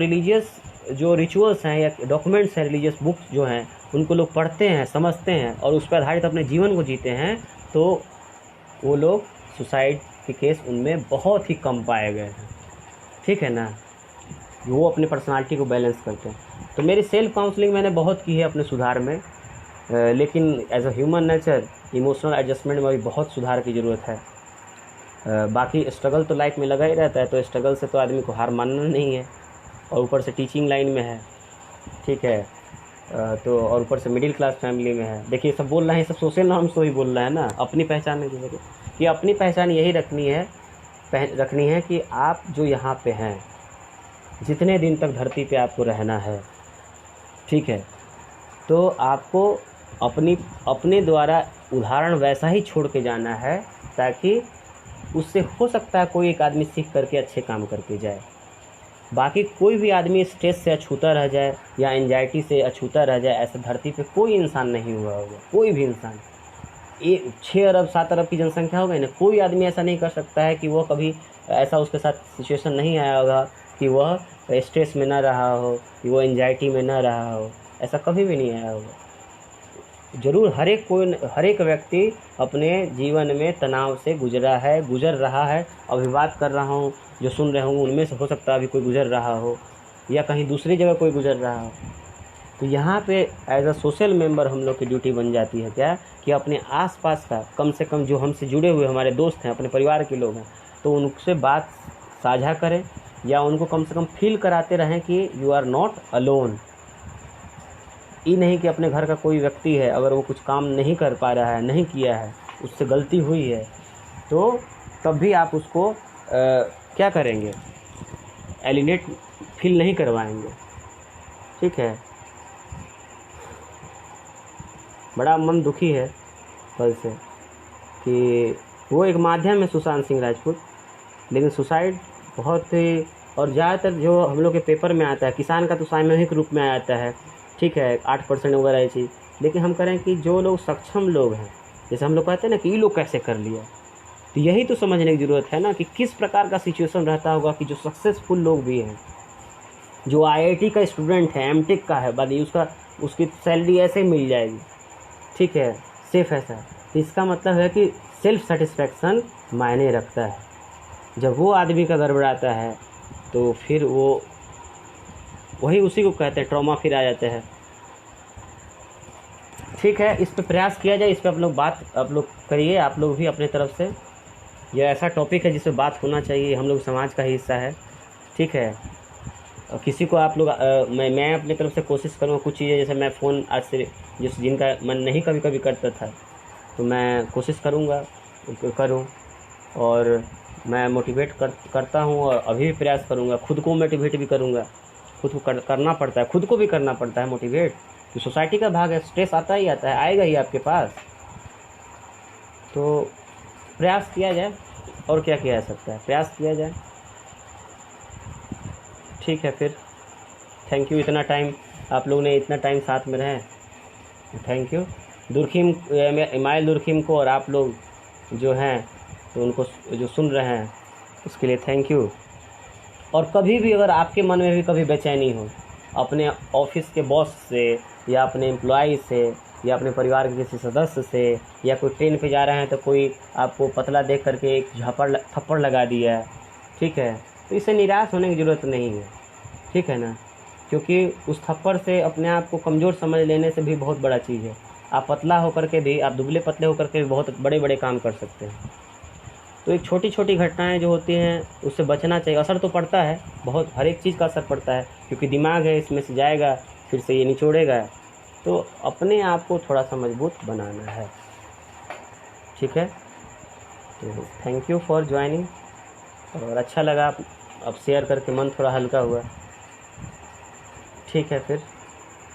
रिचुअल्स हैं या डॉक्यूमेंट्स हैं, रिलीजियस बुक्स जो हैं, उनको लोग पढ़ते हैं, समझते हैं और उस पर आधारित अपने जीवन को जीते हैं, तो वो लोग सुसाइड के केस उनमें बहुत ही कम पाए गए हैं, ठीक है ना। वो अपने पर्सनालिटी को बैलेंस करते हैं। तो मेरी सेल्फ काउंसलिंग मैंने बहुत की है अपने सुधार में, लेकिन as a human nature emotional adjustment में भी बहुत सुधार की ज़रूरत है। बाकी स्ट्रगल तो लाइफ में लगा ही रहता है, तो स्ट्रगल से तो आदमी को हार मानना नहीं है। और ऊपर से टीचिंग लाइन में है, ठीक है, तो और ऊपर से मिडिल क्लास फैमिली में है। देखिए सब बोल रहे हैं, सब सोशल नॉर्म्स को ही बोल रहा है ना, अपनी पहचान की वजह कि अपनी पहचान यही रखनी है कि आप जो यहाँ पे हैं, जितने दिन तक धरती पे आपको रहना है, ठीक है, तो आपको अपने द्वारा उदाहरण वैसा ही छोड़ के जाना है ताकि उससे हो सकता है कोई एक आदमी सीख करके अच्छे काम करके जाए। बाकी कोई भी आदमी स्ट्रेस से अछूता रह जाए या एंजाइटी से अछूता रह जाए, ऐसे धरती पे कोई इंसान नहीं हुआ होगा, कोई भी इंसान। 6 अरब 7 अरब की जनसंख्या हो गई ना, कोई आदमी ऐसा नहीं कर सकता है कि वो कभी ऐसा उसके साथ सिचुएशन नहीं आया होगा कि वह स्ट्रेस में ना रहा हो, कि वो एंजाइटी में ना रहा हो, ऐसा कभी भी नहीं आया होगा। ज़रूर हर एक व्यक्ति अपने जीवन में तनाव से गुजर रहा है। अभी बात कर रहा हूँ, जो सुन रहे होंगे उनमें से हो सकता है अभी कोई गुजर रहा हो या कहीं दूसरी जगह कोई गुजर रहा हो। तो यहाँ पे एज अ सोशल मेंबर हम लोग की ड्यूटी बन जाती है क्या, कि अपने आसपास का कम से कम जो हमसे जुड़े हुए हमारे दोस्त हैं, अपने परिवार के लोग हैं, तो उनसे बात साझा करें या उनको कम से कम फील कराते रहें कि यू आर नॉट अलोन। ये नहीं कि अपने घर का कोई व्यक्ति है, अगर वो कुछ काम नहीं कर पा रहा है, नहीं किया है, उससे गलती हुई है, तो तब भी आप उसको क्या करेंगे, एलिनेट फील नहीं करवाएंगे, ठीक है। बड़ा मन दुखी है कल से कि वो एक माध्यम है सुशांत सिंह राजपूत, लेकिन सुसाइड बहुत ही, और ज़्यादातर जो हम लोग के पेपर में आता है, किसान का तो सामूहिक रूप में आता है, ठीक है, 8% वगैरह ये चीज़। लेकिन हम करें कि जो लोग सक्षम लोग हैं, जैसे हम लोग कहते हैं ना कि ये लोग कैसे कर लिया, तो यही तो समझने की ज़रूरत है ना कि किस प्रकार का सिचुएशन रहता होगा कि जो सक्सेसफुल लोग भी हैं, जो IIT का स्टूडेंट है, MTech का है, बाद उसकी सैलरी ऐसे ही मिल जाएगी, ठीक है, सेफ ऐसा। तो इसका मतलब है कि सेल्फ सेटिस्फैक्शन मायने रखता है। जब वो आदमी का गड़बड़ाता है तो फिर वो वही उसी को कहते हैं ट्रॉमा, फिर आ जाते हैं, ठीक है। इस पे प्रयास किया जाए, इस पे आप लोग करिए, आप लोग भी अपने तरफ से। यह ऐसा टॉपिक है जिस पे बात होना चाहिए, हम लोग समाज का ही हिस्सा है, ठीक है। और किसी को आप लोग मैं अपनी तरफ से कोशिश करूँगा कुछ चीज़ें, जैसे मैं फ़ोन आज से जिनका मन नहीं कभी करता था, तो मैं कोशिश करूँगा करूँ, और मैं मोटिवेट करता हूँ और अभी भी प्रयास करूँगा, खुद को मोटिवेट भी करूँगा। खुद को करना पड़ता है, खुद को भी करना पड़ता है मोटिवेट, तो सोसाइटी का भाग है, स्ट्रेस आता ही आता है, आएगा ही आपके पास। तो प्रयास किया जाए, और क्या किया जा सकता है, प्रयास किया जाए, ठीक है। फिर थैंक यू, इतना टाइम आप लोग ने इतना टाइम साथ में रहे, थैंक यू। इमाइल दुर्खिम को और आप लोग जो हैं तो उनको जो सुन रहे हैं उसके लिए थैंक यू। और कभी भी अगर आपके मन में भी कभी बेचैनी हो अपने ऑफिस के बॉस से या अपने एम्प्लॉय से या अपने परिवार के किसी सदस्य से, या कोई ट्रेन पे जा रहे हैं तो कोई आपको पतला देख करके एक थप्पड़ लगा दिया, ठीक है, तो इससे निराश होने की ज़रूरत नहीं है, ठीक है ना, क्योंकि उस थप्पड़ से अपने आप को कमज़ोर समझ लेने से भी बहुत बड़ा चीज़ है। आप पतला होकर के भी, आप दुबले पतले होकर के भी बहुत बड़े बड़े काम कर सकते हैं। तो एक छोटी छोटी घटनाएं जो होती हैं उससे बचना चाहिए। असर तो पड़ता है बहुत, हर एक चीज़ का असर पड़ता है, क्योंकि दिमाग है, इसमें से जाएगा फिर से ये निचोड़ेगा। तो अपने आप को थोड़ा सा मजबूत बनाना है, ठीक है। तो थैंक यू फॉर ज्वाइनिंग, और अच्छा लगा अब शेयर करके, मन थोड़ा हल्का हुआ, ठीक है। फिर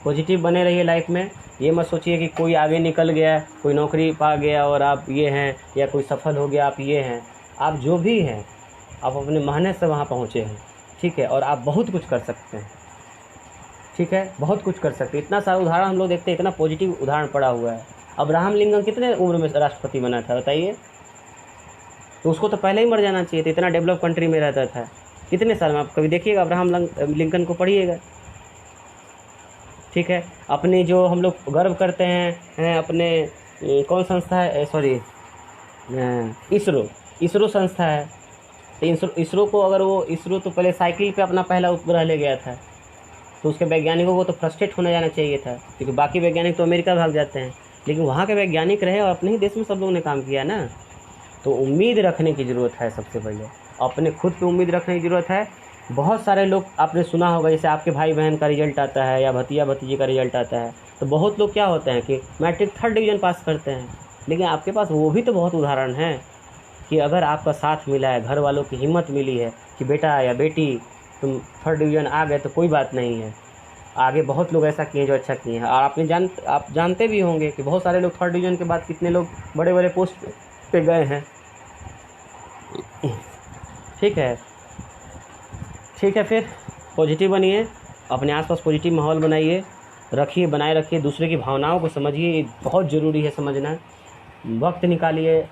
पॉजिटिव बने रहिए लाइफ में। ये मत सोचिए कि कोई आगे निकल गया, कोई नौकरी पा गया और आप ये हैं, या कोई सफल हो गया आप ये हैं। आप जो भी हैं, आप अपने मेहनत से वहाँ पहुँचे हैं, ठीक है, और आप बहुत कुछ कर सकते हैं, ठीक है, बहुत कुछ कर सकते हैं। इतना सारा उदाहरण हम लोग देखते हैं, इतना पॉजिटिव उदाहरण पड़ा हुआ है। अब्राहम लिंकन कितने उम्र में राष्ट्रपति बना था बताइए? तो उसको तो पहले ही मर जाना चाहिए था, इतना डेवलप कंट्री में रहता था। कितने साल में, आप कभी देखिएगा अब्राहम लिंकन को, पढ़िएगा, ठीक है। अपने जो हम लोग गर्व करते हैं अपने, कौन संस्था है, सॉरी, इसरो संस्था है। तो इसरो को, अगर वो इसरो तो पहले साइकिल पे अपना पहला उपग्रह ले गया था, तो उसके वैज्ञानिकों को तो फ्रस्ट्रेट होने जाना चाहिए था, क्योंकि बाकी वैज्ञानिक तो अमेरिका भाग जाते हैं, लेकिन वहाँ के वैज्ञानिक रहे और अपने ही देश में सब लोगों ने काम किया ना। तो उम्मीद रखने की ज़रूरत है, सबसे पहले अपने खुद पे उम्मीद रखने की ज़रूरत है। बहुत सारे लोग आपने सुना होगा, जैसे आपके भाई बहन का रिजल्ट आता है या भतीजा भतीजी का रिजल्ट आता है, तो बहुत लोग क्या होते हैं कि मैट्रिक 3rd डिवीज़न पास करते हैं। लेकिन आपके पास वो भी तो बहुत उदाहरण हैं कि अगर आपका साथ मिला है, घर वालों की हिम्मत मिली है कि बेटा या बेटी तुम 3rd डिवीज़न आ गए तो कोई बात नहीं है, आगे बहुत लोग ऐसा किए जो अच्छा किए हैं। और आप जानते भी होंगे कि बहुत सारे लोग 3rd डिवीज़न के बाद कितने लोग बड़े बड़े पोस्ट पे गए हैं, ठीक है, ठीक है। फिर पॉजिटिव बनिए, अपने आसपास पॉजिटिव माहौल बनाइए, बनाए रखिए, दूसरे की भावनाओं को समझिए, ये बहुत ज़रूरी है समझना। वक्त निकालिए,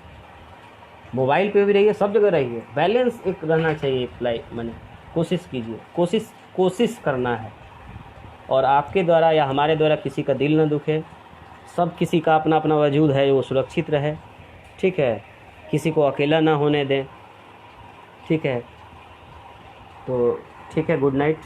मोबाइल पे भी रहिए, सब जगह रहिए, बैलेंस एक रहना चाहिए लाइफ में। कोशिश कीजिए, कोशिश करना है, और आपके द्वारा या हमारे द्वारा किसी का दिल न दुखे। सब किसी का अपना अपना वजूद है, वो सुरक्षित रहे, ठीक है, किसी को अकेला ना होने दें, ठीक है। तो ठीक है, गुड नाइट।